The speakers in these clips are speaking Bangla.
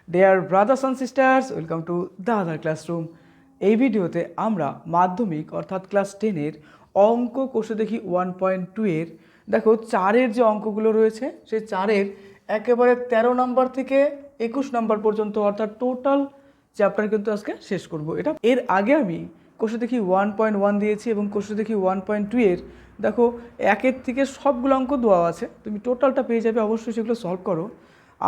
Dear brothers and sisters, welcome to the other classroom. এই ভিডিওতে আমরা মাধ্যমিক অর্থাৎ ক্লাস 10-এর অঙ্ক কষে দেখি 1.2 এর দেখো 4-এর যে অঙ্কগুলো রয়েছে সেই 4-এর একেবারে 13 নম্বর থেকে 21 নম্বর পর্যন্ত অর্থাৎ টোটাল চ্যাপ্টার কিন্তু আজকে শেষ করব। এটা এর আগে আমি কষে দেখি 1.1 দিয়েছি এবং কষে দেখি 1.2 এর দেখো 1-এর থেকে সবগুলো অঙ্ক দেওয়া আছে, তুমি টোটালটা পেয়ে যাবে। অবশ্যই সেগুলো সলভ করো।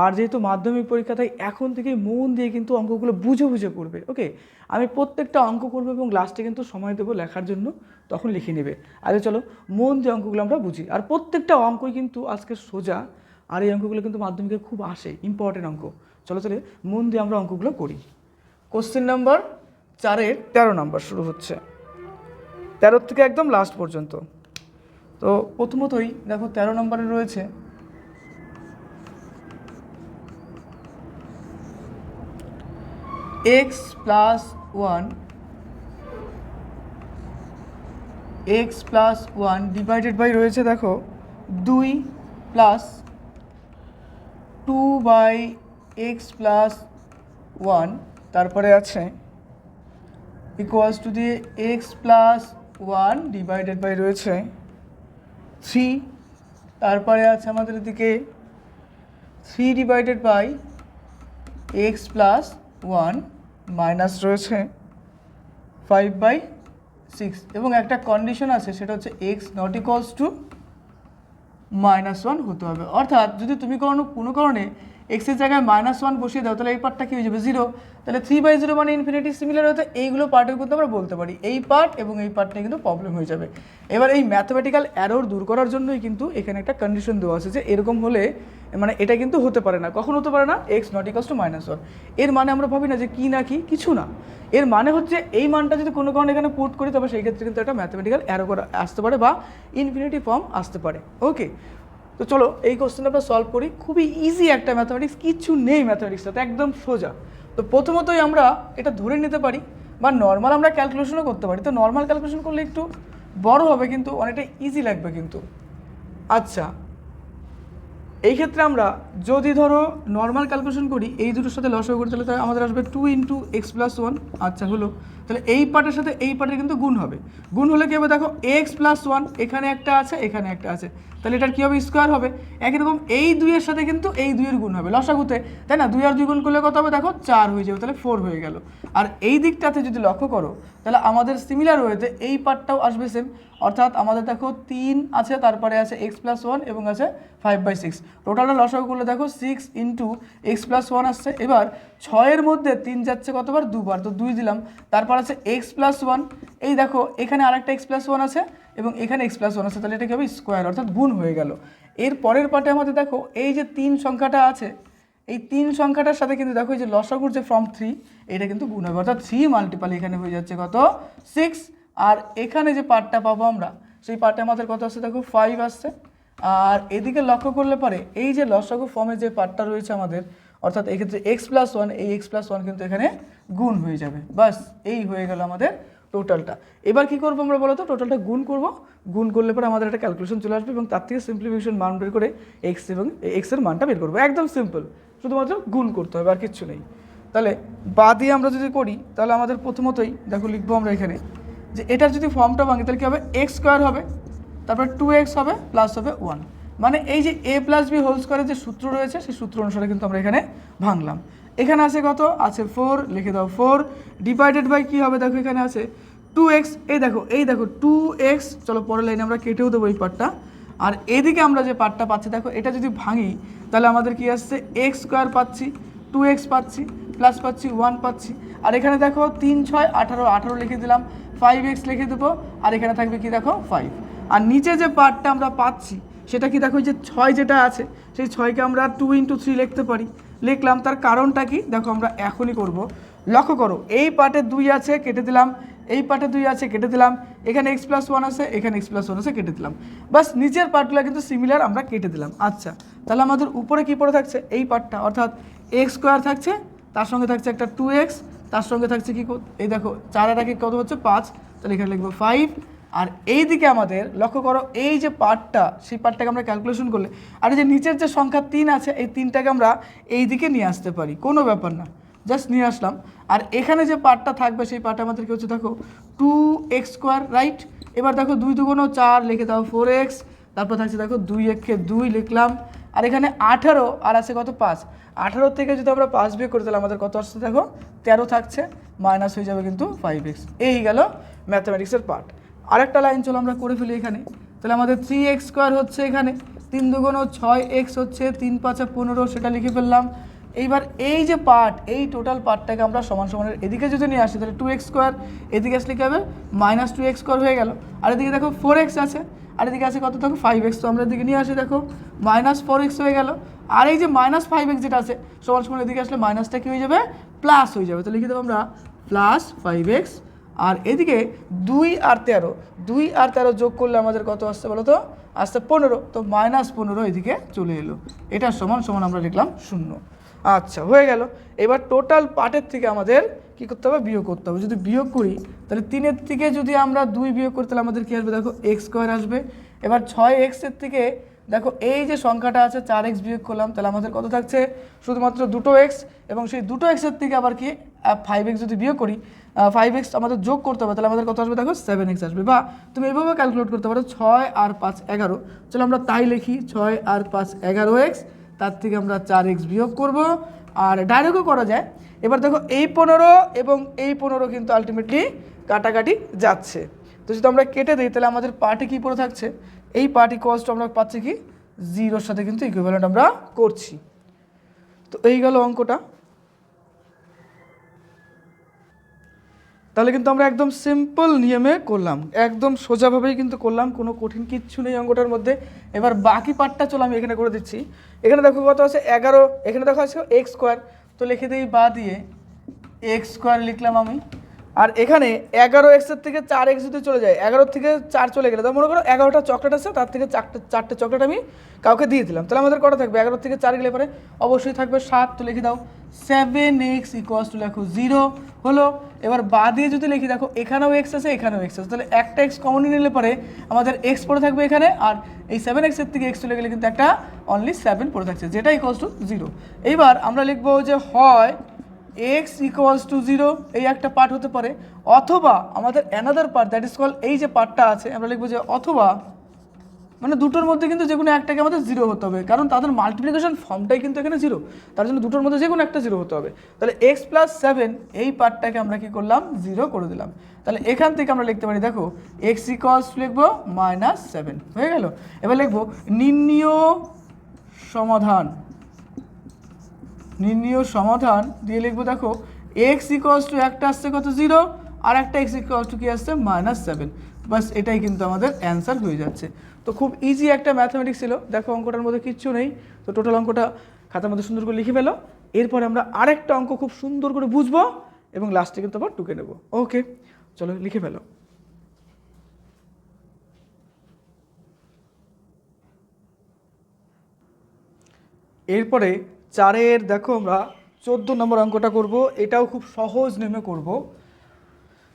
আর যেহেতু মাধ্যমিক পরীক্ষা, তাই এখন থেকে মন দিয়ে কিন্তু অঙ্কগুলো বুঝে বুঝে করবে। ওকে, আমি প্রত্যেকটা অঙ্ক করবো এবং লাস্টে কিন্তু সময় দেবো লেখার জন্য, তখন লিখে নেবে। আগে চলো মন দিয়ে অঙ্কগুলো আমরা বুঝি। আর প্রত্যেকটা অঙ্কই কিন্তু আজকে সোজা, আর এই অঙ্কগুলো কিন্তু মাধ্যমিকে খুব আসে, ইম্পর্টেন্ট অঙ্ক। চলো চলে মন দিয়ে আমরা অঙ্কগুলো করি। কোশ্চেন নাম্বার 4-এর 13 নাম্বার শুরু হচ্ছে, 13 থেকে একদম লাস্ট পর্যন্ত। তো প্রথমতই দেখো 13 নম্বরে রয়েছে x প্লাস 1 ডিভাইডেড বাই রয়েছে দেখো 2 প্লাস 2/x প্লাস 1, তারপরে আছে ইকুয়ালস টু দিয়ে x প্লাস 1 ডিভাইডেড বাই রয়েছে 3, তারপরে আছে আমাদের এদিকে 3 divided by x plus 1 minus রয়েছে 5/6, এবং একটা কন্ডিশন আছে, সেটা হচ্ছে x নট ইকুয়ালস টু -1 হতে হবে। অর্থাৎ যদি তুমি কোনো কারণে এক্সের জায়গায় -1 বসিয়ে দাও, তাহলে এই পার্টটা কী হয়ে যাবে 0, তাহলে 3/0 মানে ইনফিনিটি। সিমিলার হতে এইগুলো পার্টের কিন্তু আমরা বলতে পারি এই পার্ট এবং এই পার্টটা কিন্তু প্রবলেম হয়ে যাবে। এবার এই ম্যাথমেটিক্যাল অ্যারোর দূর করার জন্যই কিন্তু এখানে একটা কন্ডিশন দেওয়া আছে যে এরকম হলে মানে এটা কিন্তু হতে পারে না। কখন হতে পারে না? X not equals to -1। এর মানে আমরা ভাবি না যে কী না কি, কিছু না। এর মানে হচ্ছে এই মানটা যদি কোনো কারণে এখানে পুট করি, তবে সেই ক্ষেত্রে কিন্তু একটা ম্যাথমেটিক্যাল অ্যারো করা আসতে পারে বা ইনফিনিটি ফর্ম আসতে পারে। ওকে, তো চলো এই কোশ্চেনটা আমরা সলভ করি। খুবই ইজি একটা ম্যাথমেটিক্স, কিছু নেই ম্যাথমেটিক্সটাতে, একদম সোজা। তো প্রথমতই আমরা এটা ধরে নিতে পারি বা নর্মাল আমরা ক্যালকুলেশনও করতে পারি। তো নর্মাল ক্যালকুলেশন করলে একটু বড় হবে, কিন্তু অনেকটা ইজি লাগবে কিন্তু। আচ্ছা, এই ক্ষেত্রে আমরা যদি ধরো নর্মাল ক্যালকুলেশন করি, এই দুটোর সাথে লসাগু করি, তাহলে আমাদের আসবে 2 × x প্লাস 1। আচ্ছা হলো, তাহলে এই পার্টের সাথে এই পার্টের কিন্তু গুণ হবে। গুণ হলে কী হবে দেখো, x প্লাস 1 এখানে একটা আছে, এখানে একটা আছে, তাহলে এটার কী হবে? স্কোয়ার হবে। একই রকম এই 2-এর সাথে কিন্তু এই 2-এর গুণ হবে লসাগুতে, তাই না? 2 আর 2 গুণ করলে কত হবে দেখো? 4 হয়ে যাবে, তাহলে 4 হয়ে গেল। আর এই দিকটাতে যদি লক্ষ্য করো, তাহলে আমাদের সিমিলার ওয়েতে এই পার্টটাও আসবে সেম। অর্থাৎ আমাদের দেখো 3 আছে, তারপরে আছে x প্লাস 1 এবং আছে 5/6। টোটালটা লসাগু করলে দেখো 6 × x প্লাস 1 আসছে। এবার 6-এর মধ্যে 3 যাচ্ছে কতবার? 2বার, তো 2 দিলাম। তারপর আছে x প্লাস 1, এই দেখো এখানে আরেকটা x প্লাস 1 আছে এবং এখানে x প্লাস 1 আছে, তাহলে এটা কী হবে? স্কোয়ার, অর্থাৎ গুণ হয়ে গেল। এর পরের পার্টে আমাদের দেখো এই যে 3 সংখ্যাটা আছে, এই 3 সংখ্যাটার সাথে কিন্তু দেখো এই যে লসাগুর যে ফর্ম 3, এটা কিন্তু গুণ হবে, অর্থাৎ 3 মাল্টিপাল এখানে হয়ে যাচ্ছে কত? 6। আর এখানে যে পার্টটা পাবো আমরা, সেই পার্টে আমাদের কত আসছে দেখো? 5 আসছে। আর এদিকে লক্ষ্য করলে পারে এই যে লসাগু ফর্মের যে পার্টটা রয়েছে আমাদের, অর্থাৎ এক্ষেত্রে x প্লাস 1, এই x প্লাস 1 কিন্তু এখানে গুণ হয়ে যাবে। বাস, এই হয়ে গেল আমাদের টোটালটা। এবার কি করবো আমরা বলো তো? টোটালটা গুণ করব। গুণ করলে পরে আমাদের একটা ক্যালকুলেশন চলে আসবে এবং তার থেকে সিম্পলিফিকেশন মান বের করে x এবং x এর মানটা বের করবো। একদম সিম্পল, শুধুমাত্র গুণ করতে হবে, আর কিচ্ছু নেই। তাহলে বা দিয়ে আমরা যদি করি, তাহলে আমাদের প্রথমতই দেখো লিখবো আমরা এখানে যে এটার যদি ফর্মটা ভাঙি, তাহলে কী হবে? x স্কোয়ার হবে, তারপর 2x হবে, প্লাস হবে 1। মানে এই যে a প্লাস b হোল স্কোয়ারের যে সূত্র রয়েছে, সেই সূত্র অনুসারে কিন্তু আমরা এখানে ভাঙলাম। এখানে আছে কত? আছে 4, লিখে দাও 4 ডিভাইডেড বাই কী হবে দেখো, এখানে আছে 2x, এই দেখো 2x। চলো পরের লাইনে আমরা কেটেও দেবো এই পার্টটা। আর এদিকে আমরা যে পার্টটা পাচ্ছি দেখো, এটা যদি ভাঙি, তাহলে আমাদের কি আসছে? x স্কোয়ার পাচ্ছি, 2x পাচ্ছি, প্লাস পাচ্ছি 1 পাচ্ছি। আর এখানে দেখো 3 6 18, 18 লিখে দিলাম, 5x লিখে দেবো, আর এখানে থাকবে কি দেখো? 5। আর নিচে যে পার্টটা আমরা পাচ্ছি, সেটা কি দেখো? যে 6 যেটা আছে, সেই 6কে আমরা 2 × 3 লিখতে পারি। লিখলাম, তার কারণটা কি দেখো, আমরা এখনই করব। লক্ষ্য করো, এই পার্টে 2 আছে, কেটে দিলাম। এই পার্টে 2 আছে, কেটে দিলাম। এখানে x প্লাস 1 আছে, এখানে x প্লাস 1 আছে, কেটে দিলাম। বাস, নিচের পার্টগুলো কিন্তু সিমিলার, আমরা কেটে দিলাম। আচ্ছা, তাহলে আমাদের উপরে কি পড়ে থাকছে? এই পার্টটা, অর্থাৎ x স্কোয়ার থাকছে, তার সঙ্গে থাকছে একটা 2x, তার সঙ্গে থাকছে কি? এই দেখো 4 আর 1 কত হচ্ছে? 5, তাহলে এখানে লিখবো 5। আর এই দিকে আমাদের লক্ষ্য করো এই যে পার্টটা, সেই পার্টটাকে আমরা ক্যালকুলেশন করলে আর এই যে নিচের যে সংখ্যা 3 আছে এই 3টাকে আমরা এই দিকে নিয়ে আসতে পারি, কোনো ব্যাপার না, জাস্ট নিয়ে আসলাম। আর এখানে যে পার্টটা থাকবে সেই পার্টটা আমাদেরকে হচ্ছে দেখো 2x², রাইট। এবার দেখো 2 2 4 লিখে দাও 4x, তারপর থাকছে দেখো 2 1 2 লিখলাম। আর এখানে 18 আর আছে কত 5, 18 থেকে যদি আমরা 5 বিয়োগ করি তাহলে আমাদের কত আসছে দেখো 13 থাকছে, মাইনাস হয়ে যাবে কিন্তু 5x। এই গেল ম্যাথমেটিক্সের পার্ট। আরেকটা লাইন চলো আমরা করে ফেলি এখানে, তাহলে আমাদের 3x² হচ্ছে এখানে, 3 2 6x হচ্ছে, 3 5 15, সেটা লিখে ফেললাম। এইবার এই যে পার্ট, এই টোটাল পার্টটাকে আমরা সমান সমানের এদিকে যদি নিয়ে আসি তাহলে 2x², এদিকে আসলে কী হবে -2x² হয়ে গেল। আর এদিকে দেখো 4x আছে, আর এদিকে আছে কত দেখো 5x, তো আমরা এদিকে নিয়ে আসি দেখো -4x হয়ে গেল। আর এই যে -5x যেটা আছে সমান সমান এদিকে আসলে মাইনাসটা কী হয়ে যাবে প্লাস হয়ে যাবে, তো লিখে দেবো আমরা +5x। আর এদিকে 2 আর 13 যোগ করলে আমাদের কত আসছে বলো তো, আসছে 15, তো -15 এদিকে চলে এলো, এটার সমান সমান আমরা লিখলাম 0। আচ্ছা হয়ে গেল। এবার টোটাল পার্টের থেকে আমাদের কী করতে হবে, বিয়োগ করতে হবে। যদি বিয়োগ করি তাহলে 3-এর থেকে যদি আমরা 2 বিয়োগ করি তাহলে আমাদের কী আসবে দেখো x² আসবে। এবার 6x-এর থেকে দেখো এই যে সংখ্যাটা আছে 4x বিয়োগ করলাম, তাহলে আমাদের কত থাকছে শুধুমাত্র দুটো x, এবং সেই দুটো x-এর থেকে আবার কি 5x যদি বিয়োগ করি, 5x আমাদের যোগ করতে হবে, তাহলে আমাদের কত আসবে দেখো 7x আসবে। বা তুমি এইভাবে ক্যালকুলেট করতে পারো 6 আর 5 11, চলো আমরা তাই লিখি 6 আর 5 11x, তার থেকে আমরা 4x বিয়োগ করব, আর ডাইরেক্টও করা যায়। এবার দেখো এই 15 এবং এই 15 কিন্তু আলটিমেটলি কাটাকাটি যাচ্ছে, তো যদি আমরা কেটে দিই তাহলে আমাদের পার্টে কী পড়ে থাকছে, এই পার্ট ইকুয়ালস টু আমরা পাচ্ছি কি 0-র সাথে কিন্তু ইকুইভ্যালেন্ট আমরা করছি। তো এই গেল অঙ্কটা। তাহলে কিন্তু আমরা একদম সিম্পল নিয়মে করলাম, একদম সোজাভাবেই কিন্তু করলাম, কোনো কঠিন কিচ্ছু নেই অঙ্কটার মধ্যে। এবার বাকি পার্টটা চলো আমি এখানে করে দিচ্ছি। এখানে দেখো কত আছে 11, এখানে দেখো আছে x², তো লিখে দিই বা দিয়ে x² লিখলাম আমি। আর এখানে 11x-এর থেকে 4x যদি চলে যায়, 11 থেকে 4 চলে গেলে, তো মনে করো 11টা চকলেট আছে, তার থেকে 4টে চকলেট আমি কাউকে দিয়ে দিলাম, তাহলে আমাদের কটা থাকবে 11 থেকে 4 গেলে পরে অবশ্যই থাকবে 7, তো লিখে দাও 7x = লেখো 0 হলো। এবার বা দিয়ে যদি লিখি দেখো এখানেও x আছে এখানেও x আছে, তাহলে একটা x কমনই নিলে পরে আমাদের x পড়ে থাকবে এখানে, আর এই 7x-এর থেকে x চলে গেলে কিন্তু একটা অনলি 7 পড়ে থাকছে, যেটা = 0। এইবার আমরা লিখবো যে হয় x = 0, এই একটা পার্ট হতে পারে, অথবা আমাদের another part that is call, এই যে পার্টটা আছে আমরা লিখবো যে অথবা, মানে দুটোর মধ্যে কিন্তু যে কোনো একটাকে আমাদের 0 হতে হবে, কারণ তাদের মাল্টিপ্লিকেশন ফর্মটাই কিন্তু এখানে 0, তার জন্য দুটোর মধ্যে যে কোনো একটা 0 হতে হবে। তাহলে x + 7 এই পার্টটাকে আমরা কি করলাম 0 করে দিলাম। তাহলে এখান থেকে আমরা লিখতে পারি দেখো x = লিখবো -7 হয়ে গেল। এবার লিখবো নির্ণীয় সমাধান, নির্ণীয় সমাধান দিয়ে লিখবো দেখো x = একটা আসছে কত 0, আর একটা x = কি আসছে -7, বাস এটাই কিন্তু আমাদের অ্যান্সার হয়ে যাচ্ছে। তো খুব ইজি একটা ম্যাথমেটিক্স ছিল, দেখো অঙ্কটার মধ্যে কিচ্ছু নেই, তো টোটাল অঙ্কটা খাতার মধ্যে সুন্দর করে লিখে ফেলো। এরপরে আমরা আরেকটা অঙ্ক খুব সুন্দর করে বুঝবো এবং লাস্টে কিন্তু আবার টুকে নেবো। ওকে চলো লিখে ফেলো। এরপরে 4-এর দেখো আমরা 14 নম্বর অঙ্কটা করব, এটাও খুব সহজ নিয়মে করব।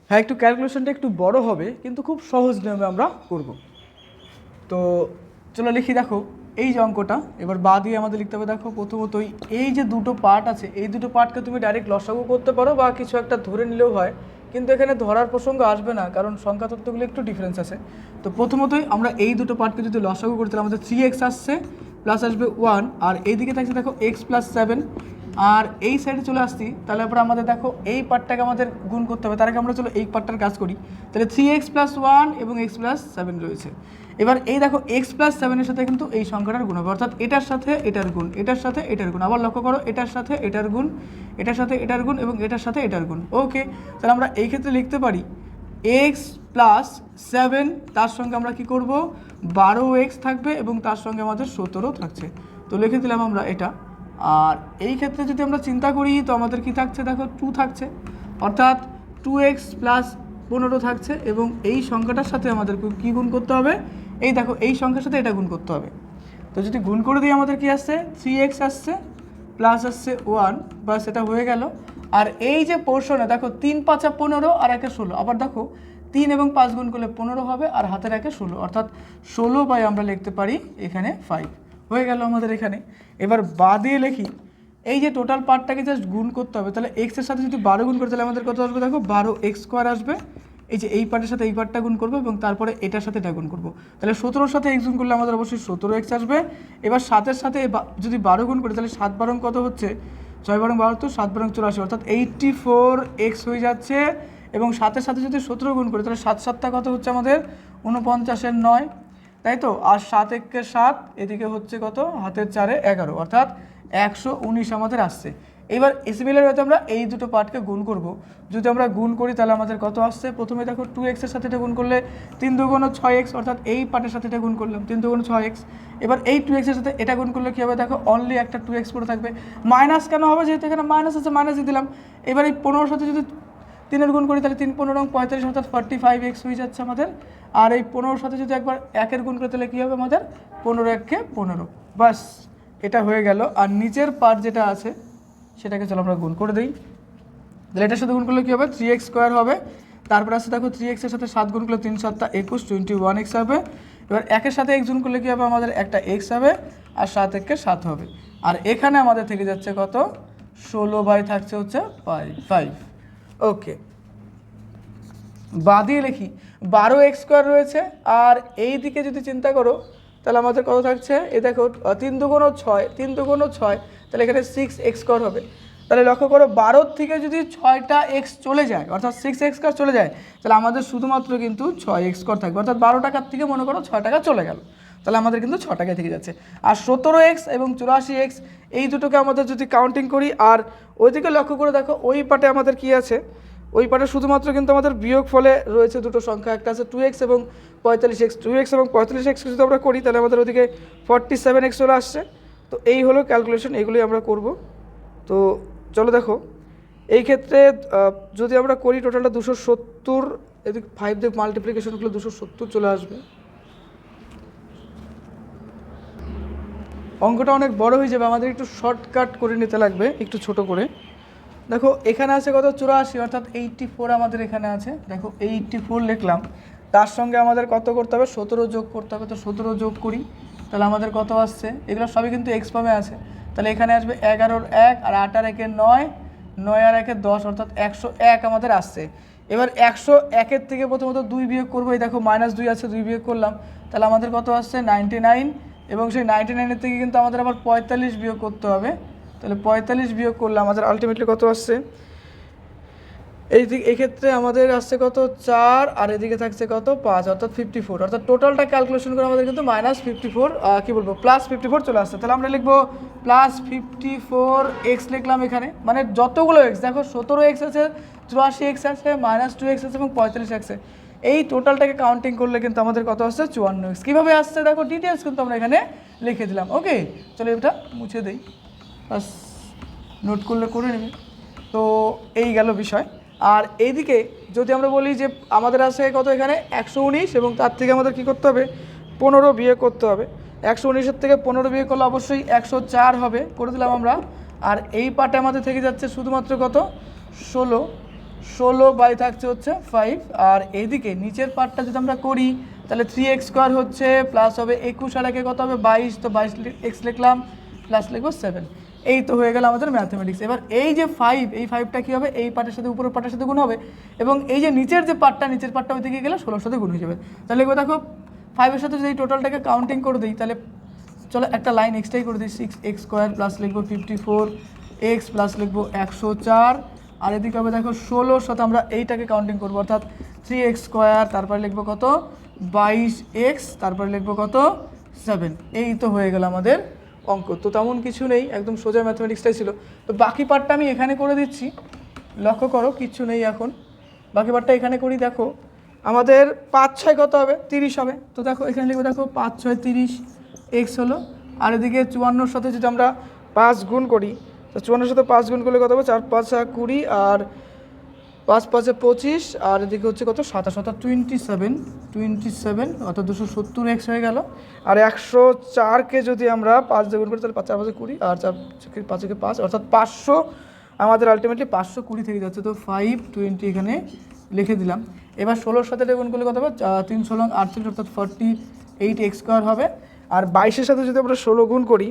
হ্যাঁ একটু ক্যালকুলেশনটা একটু বড় হবে কিন্তু খুব সহজ নিয়মে আমরা করব। তো চলো লিখি দেখো এই যে অঙ্কটা, এবার বা দিয়ে আমাদের লিখতে হবে দেখো প্রথমতই এই যে দুটো পার্ট আছে এই দুটো পার্টকে তুমি ডাইরেক্ট লসাগু করতে পারো বা কিছু একটা ধরে নিলেও হয়, কিন্তু এখানে ধরার প্রসঙ্গ আসবে না কারণ সংখ্যা তত্ত্বগুলো একটু ডিফারেন্স আছে। তো প্রথমতই আমরা এই দুটো পার্টকে যদি লসাগু করতে আমাদের 3x আসছে, প্লাস আসবে 1, আর এইদিকে থাকছে দেখো x + 7, আর এই সাইডে চলে আসছি, তাহলে পরে আমাদের দেখো এই পার্টটাকে আমাদের গুণ করতে হবে, তার আগে আমরা চলো এই পার্টটার কাজ করি। তাহলে 3x + 1 এবং x + 7 রয়েছে। এবার এই দেখো x + 7-এর সাথে কিন্তু এই সংখ্যাটার গুণ হবে, অর্থাৎ এটার সাথে এটার গুণ, এটার সাথে এটার গুণ, আবার লক্ষ্য করো এটার সাথে এটার গুণ, এটার সাথে এটার গুণ এবং এটার সাথে এটার গুণ। ওকে, তাহলে আমরা এই ক্ষেত্রে লিখতে পারি x + 7, তার সঙ্গে আমরা কি করব 12x থাকবে এবং তার সঙ্গে আমাদের 17 থাকছে, তো লিখে দিলাম আমরা এটা। আর এই ক্ষেত্রে যদি আমরা চিন্তা করি তো আমাদের কি থাকছে দেখো 2 থাকছে, অর্থাৎ 2x + 15 থাকছে, এবং এই সংখ্যাটার সাথে আমাদের কি গুণ করতে হবে, এই দেখো এই সংখ্যার সাথে এটা গুণ করতে হবে। তো যদি গুণ করে দিই আমাদের কি আসছে 3x আসছে প্লাস আসছে 1, বাস এটা হয়ে গেল। আর এই যে পোর্শনে দেখো 3 5 15 আর 1 16, আবার দেখো 3 এবং 5 গুণ করলে 15 হবে, আর হাতের একে 16, অর্থাৎ 16 বাই আমরা লিখতে পারি এখানে 5 হয়ে গেল আমাদের এখানে। এবার বা দিয়ে লিখি, এই যে টোটাল পার্টটাকে জাস্ট গুণ করতে হবে, তাহলে এক্সের সাথে যদি 12 গুণ করে তাহলে আমাদের কত আসবে দেখো 12x² আসবে। এই যে এই পার্টের সাথে এই পার্টটা গুণ করবো এবং তারপরে এটার সাথে এটা গুণ করবো, তাহলে 17-র সাথে x গুণ করলে আমাদের অবশ্যই 17x আসবে। এবার 7-এর সাথে যদি 12 গুণ করি তাহলে 7 12 কত হচ্ছে, 6 12 72, 7 12 84, অর্থাৎ 84x হয়ে যাচ্ছে। এবং 7-এর সাথে যদি 17 গুণ করি তাহলে 7 7টা কত হচ্ছে আমাদের 49-এর 9, তাই তো। আর 7 1 7, এদিকে হচ্ছে কত হাতের 4-এ 11, অর্থাৎ 119 আমাদের আসছে। এবার সিমিলার ওয়েতে আমরা এই দুটো পার্টকে গুণ করব। যদি আমরা গুণ করি তাহলে আমাদের কত আসছে, প্রথমে দেখো 2x এর সাথে এটা গুণ করলে 3 2 6x, অর্থাৎ এই পার্টের সাথে এটা গুণ করলাম 3 2 6x। এবার এই 2x এর সাথে এটা গুণ করলে কী হবে দেখো, অনলি একটা 2x পড়ে থাকবে। মাইনাস কেন হবে, যেহেতু এখানে মাইনাস আছে মাইনাস দিয়ে দিলাম। এবার এই 15-এর সাথে যদি 3-এর গুণ করি তাহলে 3 15 45, অর্থাৎ 45x হয়ে যাচ্ছে আমাদের। আর এই 15-এর সাথে যদি একবার 1-এর গুণ করি তাহলে কী হবে আমাদের 15 1 15, বাস এটা হয়ে গেল। আর নিচের পার্ট যেটা আছে সেটাকে চলো আমরা গুণ করে দিই। তাহলে এটার সাথে গুণ করলে কী হবে 3x² হবে। তারপর আসছে দেখো 3x এর সাথে 7 গুণ করলে 3 7 21, 21x হবে। এবার 1-এর সাথে x গুণ করলে কী হবে আমাদের একটা x হবে, আর 7 1 7 হবে। আর এখানে আমাদের থেকে যাচ্ছে কত 16 বাই থাকছে হচ্ছে 5। ওকে, বাদিয়ে লিখি 12x² রয়েছে। আর এই দিকে যদি চিন্তা করো তাহলে আমাদের কত থাকছে, এ দেখো 3 2 6, 3 2 6, তাহলে এখানে 6x² হবে। তাহলে লক্ষ্য করো 12 থেকে যদি 6টা x চলে যায়, অর্থাৎ 6x² চলে যায়, তাহলে আমাদের শুধুমাত্র কিন্তু 6x² থাকবে, অর্থাৎ 12 টাকার থেকে মনে করো 6 টাকা চলে গেল, তাহলে আমাদের কিন্তু 6 টাকায় থেকে যাচ্ছে। আর 17x এবং 84x এই দুটোকে আমাদের যদি কাউন্টিং করি, আর ওইদিকে লক্ষ্য করে দেখো ওই পাটে আমাদের কি আছে, ওই পাটে শুধুমাত্র কিন্তু আমাদের বিয়োগ ফলে রয়েছে দুটো সংখ্যা, একটা আছে 2x এবং 45x। 2x এবং 45x যদি আমরা করি তাহলে আমাদের ওদিকে 47x চলে আসছে। তো এই হলো ক্যালকুলেশন, এগুলোই আমরা করব। তো চলো দেখো, এই ক্ষেত্রে যদি আমরা করি টোটালটা 270, এদিকে 5 দিয়ে মাল্টিপ্লিকেশন করলে 270 চলে আসবে। অঙ্কটা অনেক বড় হয়ে যাবে, আমাদের একটু শর্টকাট করে নিতে লাগবে, একটু ছোট করে। দেখো এখানে আছে কত 84, অর্থাৎ 84 আমাদের এখানে আছে। দেখো 84 লিখলাম, তার সঙ্গে আমাদের কত করতে হবে 17 যোগ করতে হবে। তো 17 যোগ করি তাহলে আমাদের কত আসছে, এগুলো সবই কিন্তু এক্স ফর্মে আছে। তাহলে এখানে আসবে 11-র 1, আর 8 আর 1 9, 9 আর 1 10, অর্থাৎ 101 আমাদের আসছে। এবার 101-এর থেকে প্রথমত 2 বিয়োগ করবো, এই দেখো -2 আছে, 2 বিয়োগ করলাম, তাহলে আমাদের কত আসছে 99। এবং সেই 99-এর থেকে কিন্তু আমাদের আবার 45 বিয়োগ করতে হবে, তাহলে 45 বিয়োগ করলে আমাদের আলটিমেটলি কত আসছে, এই ক্ষেত্রে আমাদের আসছে কত 4, আর এদিকে থাকছে কত 5, অর্থাৎ 54। অর্থাৎ টোটালটা ক্যালকুলেশন করে আমাদের কিন্তু -54 কি বলবো +54 চলে আসছে। তাহলে আমরা লিখবো +54x লিখলাম এখানে, মানে যতগুলো x, দেখো 17x আছে, 84x আছে, -2x আছে এবং 45x আছে, এই টোটালটাকে কাউন্টিং করলে কিন্তু আমাদের কত আসছে 54x। কীভাবে আসছে দেখো ডিটেলস কিন্তু আমরা এখানে লিখে দিলাম। ওকে, চলো এটা মুছে দিই, বাস নোট করলে করে নেবে। তো এই গেল বিষয়। আর এইদিকে যদি আমরা বলি যে আমাদের আছে কত এখানে 119, এবং তার থেকে আমাদের কি করতে হবে 15 বিয়োগ করতে হবে। 119-এর থেকে 15 বিয়োগ করলে অবশ্যই 104 হবে, করে দিলাম আমরা। আর এই পার্টে আমাদের থেকে যাচ্ছে শুধুমাত্র কত 16 বাই থাকছে হচ্ছে 5। আর এইদিকে নিচের পার্টটা যদি আমরা করি তাহলে 3x² হচ্ছে, প্লাস হবে 21 আর 1 কত হবে 22, তো 22x লিখলাম, প্লাস লিখবো 7। এই তো হয়ে গেল আমাদের ম্যাথমেটিক্স। এবার এই যে 5, এই 5টা কী হবে এই পার্টের সাথে উপরের পার্টের সাথে গুণ হবে, এবং এই যে নিচের যে পার্টটা, নিচের পার্টটা ওই দিকে গেলে 16-র সাথে গুণ হয়ে যাবে। তাহলে লিখবো দেখো 5-এর সাথে যদি এই টোটালটাকে কাউন্টিং করে দিই, তাহলে চলো একটা লাইন এক্সট্রাই করে দিই, 6x² প্লাস লিখবো 54x প্লাস লিখবো 104, আর এদিকে হবে দেখো 16-র সাথে আমরা এইটাকে কাউন্টিং করবো, অর্থাৎ 3x², তারপরে লিখবো কত 22x, তারপরে লিখবো কত 7। এই তো হয়ে গেল আমাদের অঙ্ক। তো তেমন কিছু নেই, একদম সোজা ম্যাথমেটিক্সটাই ছিল। তো বাকি পার্টটা আমি এখানে করে দিচ্ছি, লক্ষ্য করো কিচ্ছু নেই এখন। বাকি পার্টটা এখানে করি, দেখো আমাদের 5 6 কত হবে 30 হবে। তো দেখো এখানে লিখবো, দেখো 5 6 30 x হলো। আর এদিকে 54-র সাথে যদি আমরা 5 গুণ করি, তো 54-এর সাথে 5 গুণ করলে কত হবে 4 5 20, আর 5 5 25, আর এদিকে হচ্ছে কত 27, অর্থাৎ 27, অর্থাৎ 270x হয়ে গেল। আর 104-কে যদি আমরা 5 দিয়ে গুণ করি তাহলে 4 5 20, আর 4 5 5, অর্থাৎ 500 আমাদের আলটিমেটলি 520 থেকে যাচ্ছে। তো 520 এখানে লিখে দিলাম। এবার 16-র সাথে গুণ করলে কত হবে, 3 × 38 অর্থাৎ 48x² হবে। আর 22-এর সাথে যদি আমরা 16 গুণ করি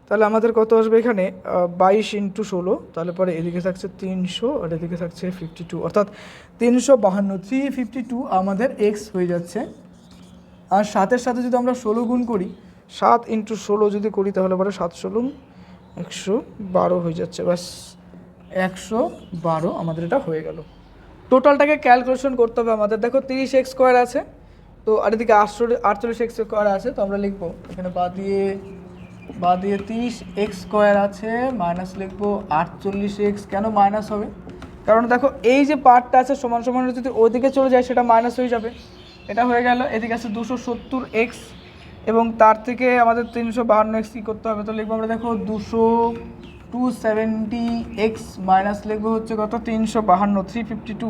তাহলে আমাদের কত আসবে এখানে, 22 × 16, তাহলে পরে এদিকে থাকছে 300 আর এদিকে থাকছে 52, অর্থাৎ 352, 352 আমাদের এক্স হয়ে যাচ্ছে। আর 7-এর সাথে যদি আমরা 16 গুণ করি, 7 × 16 যদি করি তাহলে পরে 7 × 112 হয়ে যাচ্ছে, বাস 112 আমাদের এটা হয়ে গেল। টোটালটাকে ক্যালকুলেশন করতে হবে আমাদের। দেখো 30x² আছে, তো আর এদিকে 48x² আছে, তো আমরা লিখবো এখানে বা দিয়ে 30x² আছে, মাইনাস লিখবো 48x। কেন মাইনাস হবে, কারণ দেখো এই যে পার্টটা আছে সমান সমান যদি ওইদিকে চলে যায় সেটা মাইনাস হয়ে যাবে। এটা হয়ে গেল। এদিকে আছে 270x এবং তার থেকে আমাদের 352x কী করতে হবে, তো লিখবো আমরা দেখো 270x মাইনাস লিখবো হচ্ছে কত, 352,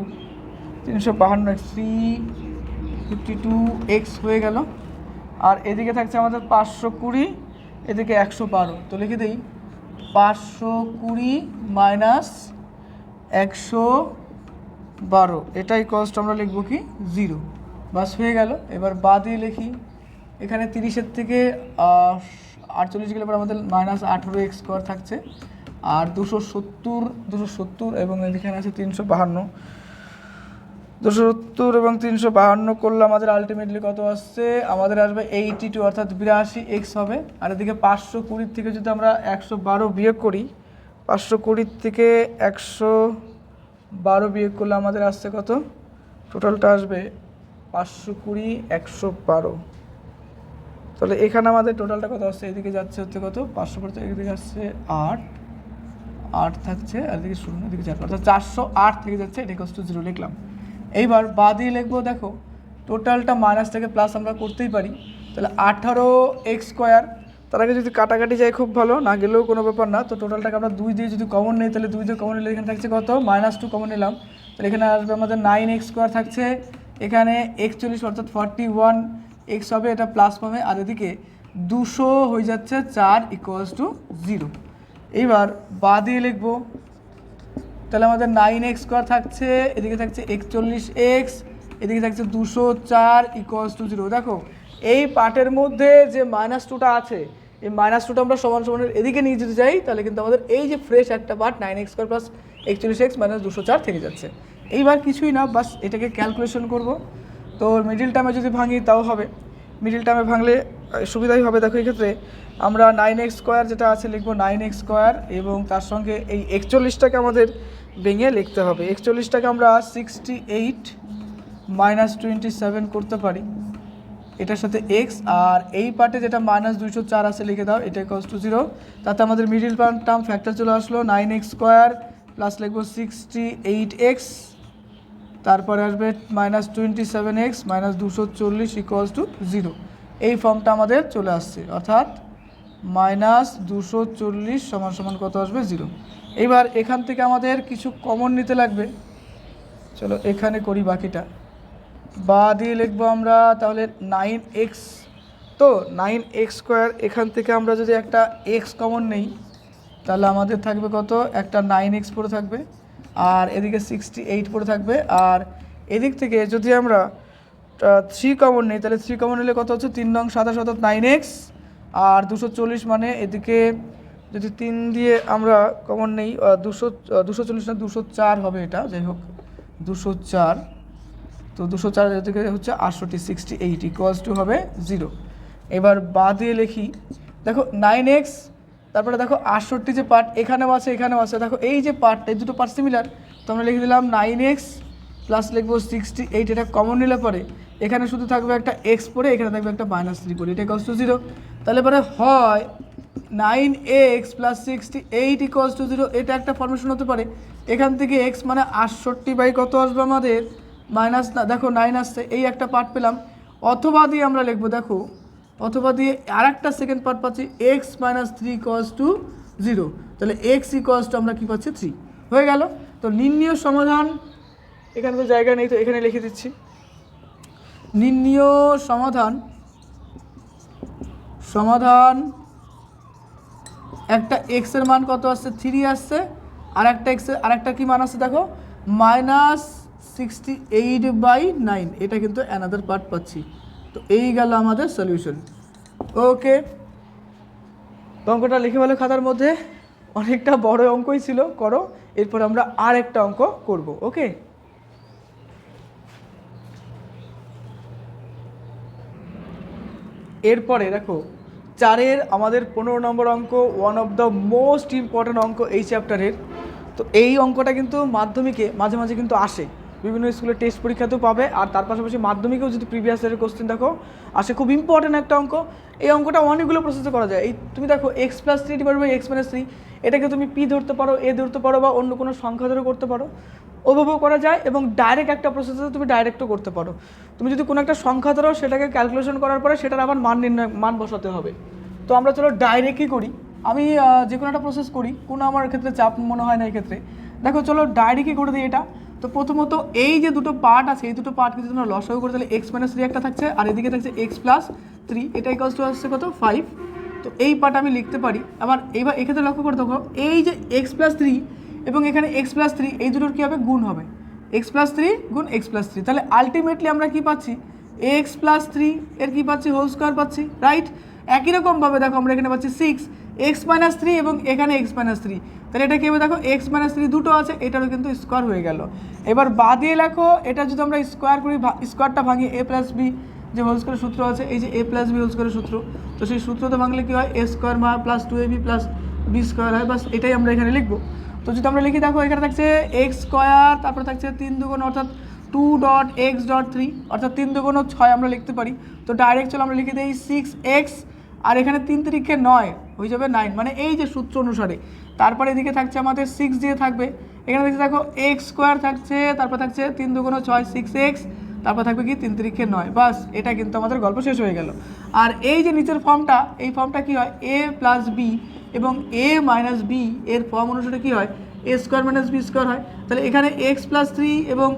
352x হয়ে গেল। আর এদিকে থাকছে আমাদের 520, এদিকে 112, তো লিখে দিই 520 মাইনাস 112, এটাই কস্ট আমরা লিখবো কি 0, বাস হয়ে গেল। এবার বা দিয়ে লিখি, এখানে 30-এর থেকে 48 গেলে পর আমাদের -18x² থাকছে, আর 270 এবং এখানে আছে 352, 270 এবং 352 করলে আমাদের আলটিমেটলি কত আসছে, আমাদের আসবে 82 অর্থাৎ 82x হবে। আর এদিকে 520 থেকে যদি আমরা 112 বিয়োগ করি, 520 থেকে 112 বিয়োগ করলে আমাদের আসছে কত, টোটালটা আসবে 520, 112, তাহলে এখানে আমাদের টোটালটা কত আসছে, এদিকে যাচ্ছে হচ্ছে কত 500, এদিকে আসছে 8 থাকছে, আর এদিকে 0, এদিকে 4, অর্থাৎ 408 থেকে যাচ্ছে, এটা ইকুয়ালস টু 0 লিখলাম। এইবার বা দিয়ে লিখবো, দেখো টোটালটা মাইনাস থেকে প্লাস আমরা করতেই পারি, তাহলে 18x², তার আগে যদি কাটাকাটি যায় খুব ভালো, না গেলেও কোনো ব্যাপার না। তো টোটালটাকে আমরা 2 দিয়ে যদি কমন নিই, তাহলে 2 দিয়ে কমন নিলে এখানে থাকছে কত, -2 কমন নিলাম, তাহলে এখানে আসবে আমাদের 9x² থাকছে, এখানে 41 অর্থাৎ 41x হবে, এটা প্লাস পাবে, আর এদিকে 200 হয়ে যাচ্ছে 4 ইকুয়ালস টু 0। এইবার বা দিয়ে লিখবো, তাহলে আমাদের 9x² থাকছে, এদিকে থাকছে 41x, এদিকে থাকছে 204 ইকুয়ালস টু 0। দেখো এই পার্টের মধ্যে যে -2টা আছে, এই -2টা আমরা সমান সমানের এদিকে নিয়ে যেতে চাই, তাহলে কিন্তু আমাদের এই যে ফ্রেশ একটা পার্ট 9x² প্লাস 41x - 204 থেকে যাচ্ছে। এইবার কিছুই না, বাস এটাকে ক্যালকুলেশন করব। তো মিডিল টার্মে যদি ভাঙি তাও হবে, মিডিল টার্মে ভাঙলে সুবিধাই হবে। দেখো এক্ষেত্রে আমরা 9x² যেটা আছে লিখবো 9x² এবং তার সঙ্গে এই 41টাকে আমাদের ভেঙে লিখতে হবে। 41টাকে আমরা 68 - 27 করতে পারি, এটার সাথে x, আর এই পার্টে যেটা -204 আছে লিখে দাও, এটা ইকুয়ালস টু 0। তাতে আমাদের মিডিল টার্ম ফ্যাক্টর চলে আসলো, 9x² প্লাস লিখবো 68x, তারপরে আসবে -27x - 240 ইকুয়ালস টু 0। এই ফর্মটা আমাদের চলে আসছে, অর্থাৎ -240 সমান কত আসবে 0। এবার এখান থেকে আমাদের কিছু কমন নিতে লাগবে, চলো এখানে করি বাকিটা। বা দিয়ে লিখবো আমরা তাহলে 9x, তো 9x² এখান থেকে আমরা যদি একটা x কমন নেই তাহলে আমাদের থাকবে কত, একটা 9x পড়ে থাকবে, আর এদিকে 68 পড়ে থাকবে। আর এদিক থেকে যদি আমরা 3 কমন নেই, তাহলে 3 কমন নিলে কত হচ্ছে, 3 নং 27 অর্থাৎ 9x, আর 240 মানে এদিকে যদি 3 দিয়ে আমরা কমন নেই, 240 না 204 হবে, এটা যাই হোক 204, তো 204 এদিকে হচ্ছে 68 ইকুয়ালস টু হবে 0। এবার বা দিয়ে লিখি, দেখো 9x, তারপরে দেখো 68 যে পার্ট এখানেও আছে এখানেও আছে, দেখো এই যে পার্ট, এই দুটো পার্ট সিমিলার, তো আমরা লিখে দিলাম 9x প্লাস লিখবো 68, এটা কমন নিলে পরে এখানে শুধু থাকবে একটা x পরে, এখানে থাকবে একটা -3 পরে, এটা ইকুয়ালস টু 0। তাহলে পরে হয় 9x প্লাস 68 ইকুয়ালস টু 0, এটা একটা ফর্মেশন হতে পারে। এখান থেকে x মানে 68 বাই কত আসবে আমাদের, মাইনাস, না দেখো 9 আসছে, এই একটা পার্ট পেলাম। অথবা দিয়ে আমরা লিখবো, দেখো অথবা দিয়ে আর একটা সেকেন্ড পার্ট পাচ্ছি, x - 3 ইকুয়ালস টু 0, তাহলে x ইকুয়ালস টু আমরা কী পাচ্ছি 3 হয়ে গেল। তো নির্ণীয় সমাধান, এখানে তো জায়গা নেই তো এখানে লিখে দিচ্ছি, নির্ণীয় সমাধান একটা x এর মান কত আসছে 3 আসছে, আর একটা x এর আর একটা কি মান আসছে দেখো 68/9, এটা কিন্তু অ্যানাদার পার্ট পাচ্ছি। তো এই গেল আমাদের সলিউশন। ওকে, অঙ্কটা লিখে ভালো খাতার মধ্যে, অনেকটা বড় অঙ্কই ছিল, করো। এরপর আমরা আর একটা অঙ্ক করব। ওকে, এরপরে দেখো 4-এর আমাদের 15 নম্বর অঙ্ক, one of the most important অঙ্ক এই চ্যাপ্টারের। তো এই অঙ্কটা কিন্তু মাধ্যমিকে মাঝে মাঝে কিন্তু আসে, বিভিন্ন স্কুলে টেস্ট পরীক্ষাতেও পাবে, আর তার পাশাপাশি মাধ্যমিকেও যদি প্রিভিয়াস ইয়ারের কোশ্চেন দেখো আসে, খুব ইম্পর্ট্যান্ট একটা অঙ্ক। এই অঙ্কটা অনেকগুলো প্রসেসে করা যায়। এই তুমি দেখো x+3/x-3, এটাকে তুমি p ধরতে পারো, a ধরতে পারো, বা অন্য কোনো সংখ্যা ধরে করতে পারো, ওভাবেও করা যায়। এবং ডাইরেক্ট একটা প্রসেসে তুমি ডাইরেক্টও করতে পারো। তুমি যদি কোনো একটা সংখ্যা ধরো, সেটাকে ক্যালকুলেশন করার পরে সেটার আবার মান বসাতে হবে। তো আমরা চলো ডাইরেক্টই করি। আমি যে কোনো একটা প্রসেস করি, কোনো আমার ক্ষেত্রে চাপ মনে হয় না এই ক্ষেত্রে। দেখো চলো ডাইরেক্টই করে দিই এটা। তো প্রথমত এই যে দুটো পার্ট আছে, এই দুটো পার্ট কিন্তু তোমরা লসাগু করে, তাহলে x-3 একটা থাকছে, আর এদিকে থাকছে x+3, এটা ইকুয়ালস টু আসছে কত 5। তো এই পার্ট আমি লিখতে পারি। আবার এইবার এক্ষেত্রে লক্ষ্য করে দেখো, এই যে x+3 এবং এখানে x+3, এই দুটোর কী হবে, গুণ হবে, x+3 গুণ x+3। তাহলে আলটিমেটলি আমরা কি পাচ্ছি, x+3 এর কি পাচ্ছি, হোল স্কোয়ার পাচ্ছি, রাইট। একই রকমভাবে দেখো আমরা এখানে পাচ্ছি 6x-3 এবং এখানে x-3, তাহলে এটা কী হবে, দেখো x-3 দুটো আছে, এটারও কিন্তু স্কোয়ার হয়ে গেল। এবার বাদিয়ে লেখো, এটা যদি আমরা স্কোয়ার করি, স্কোয়ারটা ভাঙি, a+b যে হোল স্কোয়ারের সূত্র আছে, এই যে a+b হোল স্কোয়ারের সূত্র, তো সেই সূত্রতে ভাঙলে কী হয়, a square plus 2ab plus b square হয়, বাস এটাই আমরা এখানে লিখবো। তো যদি আমরা লিখি, দেখো এখানে থাকছে x স্কোয়ার, তারপরে থাকছে 3 দুগুণ অর্থাৎ 2.x.3, অর্থাৎ 3 দুগুণ 6 আমরা লিখতে পারি। তো ডাইরেক্ট চলো আমরা লিখে দিই 6x, আর এখানে 3 3 9 হয়ে যাবে 9, মানে এই যে সূত্র অনুসারে। তারপরে এদিকে থাকছে আমাদের 6 দিয়ে থাকবে, এখানে দেখছি দেখো x স্কোয়ার থাকছে, তারপর থাকছে 3 দুগুণ 6 6x, তারপর থাকবে কি 3 3 9, বাস এটা কিন্তু আমাদের গল্প শেষ হয়ে গেল। আর এই যে নিচের ফর্মটা, এই ফর্মটা কি হয়, a+b এবং a-b এর ফর্ম অনুসারে কি হয়, a square minus b square হয়। তাহলে এখানে x+3 এবং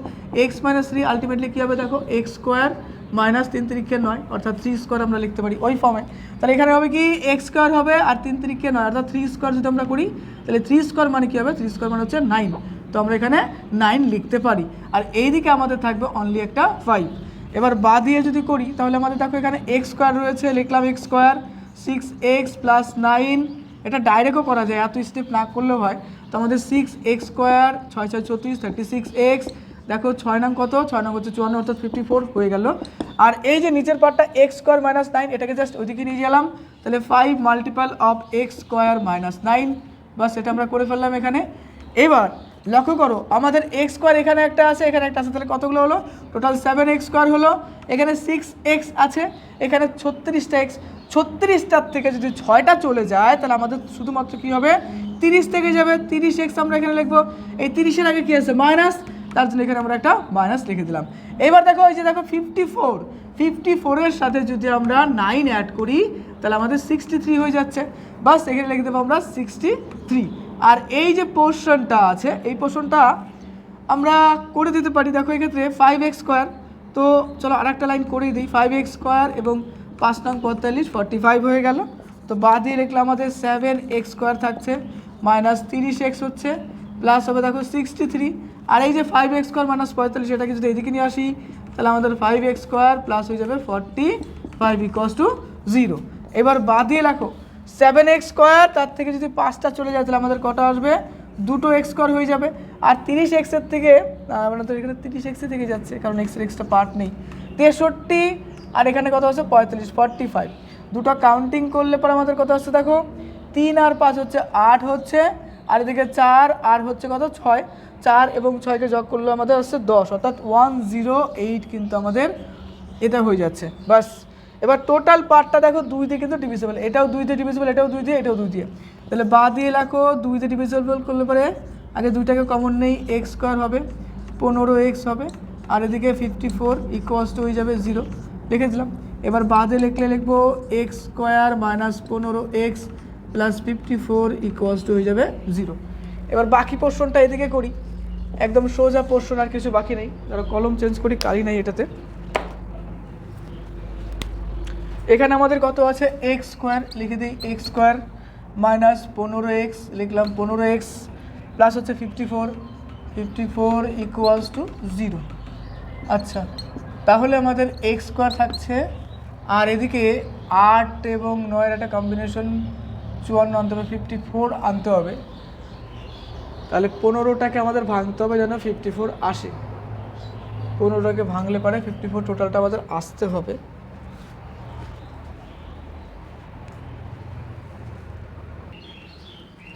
x-3 আলটিমেটলি কী হবে, দেখো x স্কোয়ার মাইনাস 3 3 9, অর্থাৎ 3 স্কোয়ার আমরা লিখতে পারি ওই ফর্মে। তাহলে এখানে হবে কি, x স্কোয়ার হবে আর 3 3 9, অর্থাৎ 3 স্কোয়ার যদি আমরা করি, তাহলে 3 স্কোয়ার মানে কী হবে, 3 স্কোয়ার মানে হচ্ছে 9। তো আমরা এখানে 9 লিখতে পারি, আর এইদিকে আমাদের থাকবে অনলি একটা 5। এবার বা দিয়ে যদি করি, তাহলে আমাদের দেখো এখানে x স্কোয়ার রয়েছে, লিখলাম x স্কোয়ার 6x প্লাস 9, এটা ডাইরেক্টও করা যায়, এত স্টেপ না করলেও হয়। তো আমাদের 6x স্কোয়ার 6 6 34 36x, দেখো 6 নাম কত, 6 নাম হচ্ছে 54, অর্থাৎ 54 হয়ে গেল। আর এই যে নিচের পার্টটা x স্কোয়ার মাইনাস 9, এটাকে জাস্ট ওইদিকে নিয়ে গেলাম, তাহলে 5 multiple of x square minus 9, বাস এটা আমরা করে ফেললাম এখানে। এবার লক্ষ্য করো, আমাদের x স্কোয়ার এখানে একটা আছে, এখানে একটা আছে, তাহলে কতগুলো হলো, টোটাল 7x স্কোয়ার হলো। এখানে 6x আছে, এখানে 36টা x, 36টার থেকে যদি 6টা চলে যায়, তাহলে আমাদের শুধুমাত্র কী হবে, 30 থেকে যাবে, 30x আমরা এখানে লিখবো। এই 30-এর আগে কী আছে, মাইনাস, তার জন্য এখানে আমরা একটা মাইনাস লিখে দিলাম। এবার দেখো এই যে দেখো 54-এর সাথে যদি আমরা 9 অ্যাড করি, তাহলে আমাদের 63 হয়ে যাচ্ছে, বাস এখানে লিখে দেবো আমরা 63। আর এই যে পোর্শনটা আছে, এই পোর্শনটা আমরা করে দিতে পারি, দেখো এক্ষেত্রে 5x স্কোয়ার। তো চলো আর একটা লাইন করেই দিই, 5x স্কোয়ার এবং 5 নং 45 45 হয়ে গেল। তো বাদ দিয়ে লিখলে আমাদের 7x স্কোয়ার থাকছে, মাইনাস 30x হচ্ছে, প্লাস হবে দেখো 63। আর এই যে 5x স্কোয়ার মাইনাস 45, এটাকে যদি এদিকে নিয়ে আসি, তাহলে আমাদের 5x স্কোয়ার প্লাস হয়ে যাবে 45 ইকুয়ালস টু 0। এবার বাদ দিয়ে লেখো 7x স্কোয়ার, তার থেকে যদি 5টা চলে যায়, তাহলে আমাদের কটা আসবে, 2 x স্কোয়ার হয়ে যাবে। আর 30x-এর থেকে, মানে তো এখানে 30x থেকে যাচ্ছে, কারণ x-এর এক্সট্রা পার্ট নেই, 63, আর এখানে কত হচ্ছে 45 45, দুটো কাউন্টিং করলে পর আমাদের কত আসছে, দেখো 3 আর 5 হচ্ছে 8 হচ্ছে, আর এদিকে 4 আর হচ্ছে কত 6, 4 এবং 6কে যোগ করলে আমাদের আসছে 10, অর্থাৎ 108 কিন্তু আমাদের এটা হয়ে যাচ্ছে, বাস। এবার টোটাল পার্টটা দেখো 2 দিয়ে কিন্তু ডিভিজিবল, এটাও 2 দিয়ে ডিভিজিবল, এটাও 2 দিয়ে, এটাও 2 দিয়ে, তাহলে বা দিয়ে লেখো 2 দিয়ে ডিভিজিবল করলে পরে আগে 2টাকে কমন নেই, x স্কোয়ার হবে 15x হবে, আর এদিকে 54 ইকুয়ালস টু হয়ে যাবে 0, লিখে দিলাম। এবার বা দিয়ে লিখলে লিখবো x square minus 15x plus 54 equals to হয়ে যাবে 0। এবার বাকি পোর্শনটা এদিকে করি, একদম সোজা পোর্শন, আর কিছু বাকি নেই, ধরো কলম চেঞ্জ করি, কালি নাই এটাতে। এখানে আমাদের কত আছে, x স্কোয়ার, লিখে দিই x স্কোয়ার মাইনাস 15x, লিখলাম 15x প্লাস হচ্ছে 54 54 ইকুয়ালস টু 0। আচ্ছা, তাহলে আমাদের এক্স স্কোয়ার থাকছে, আর এদিকে 8 এবং 9-এর একটা কম্বিনেশন 54 আনতে হবে, 54 আনতে হবে। তাহলে 15টাকে আমাদের ভাঙতে হবে যেন 54 আসে। 15টাকে ভাঙলে পারে 54 টোটালটা আমাদের আসতে হবে।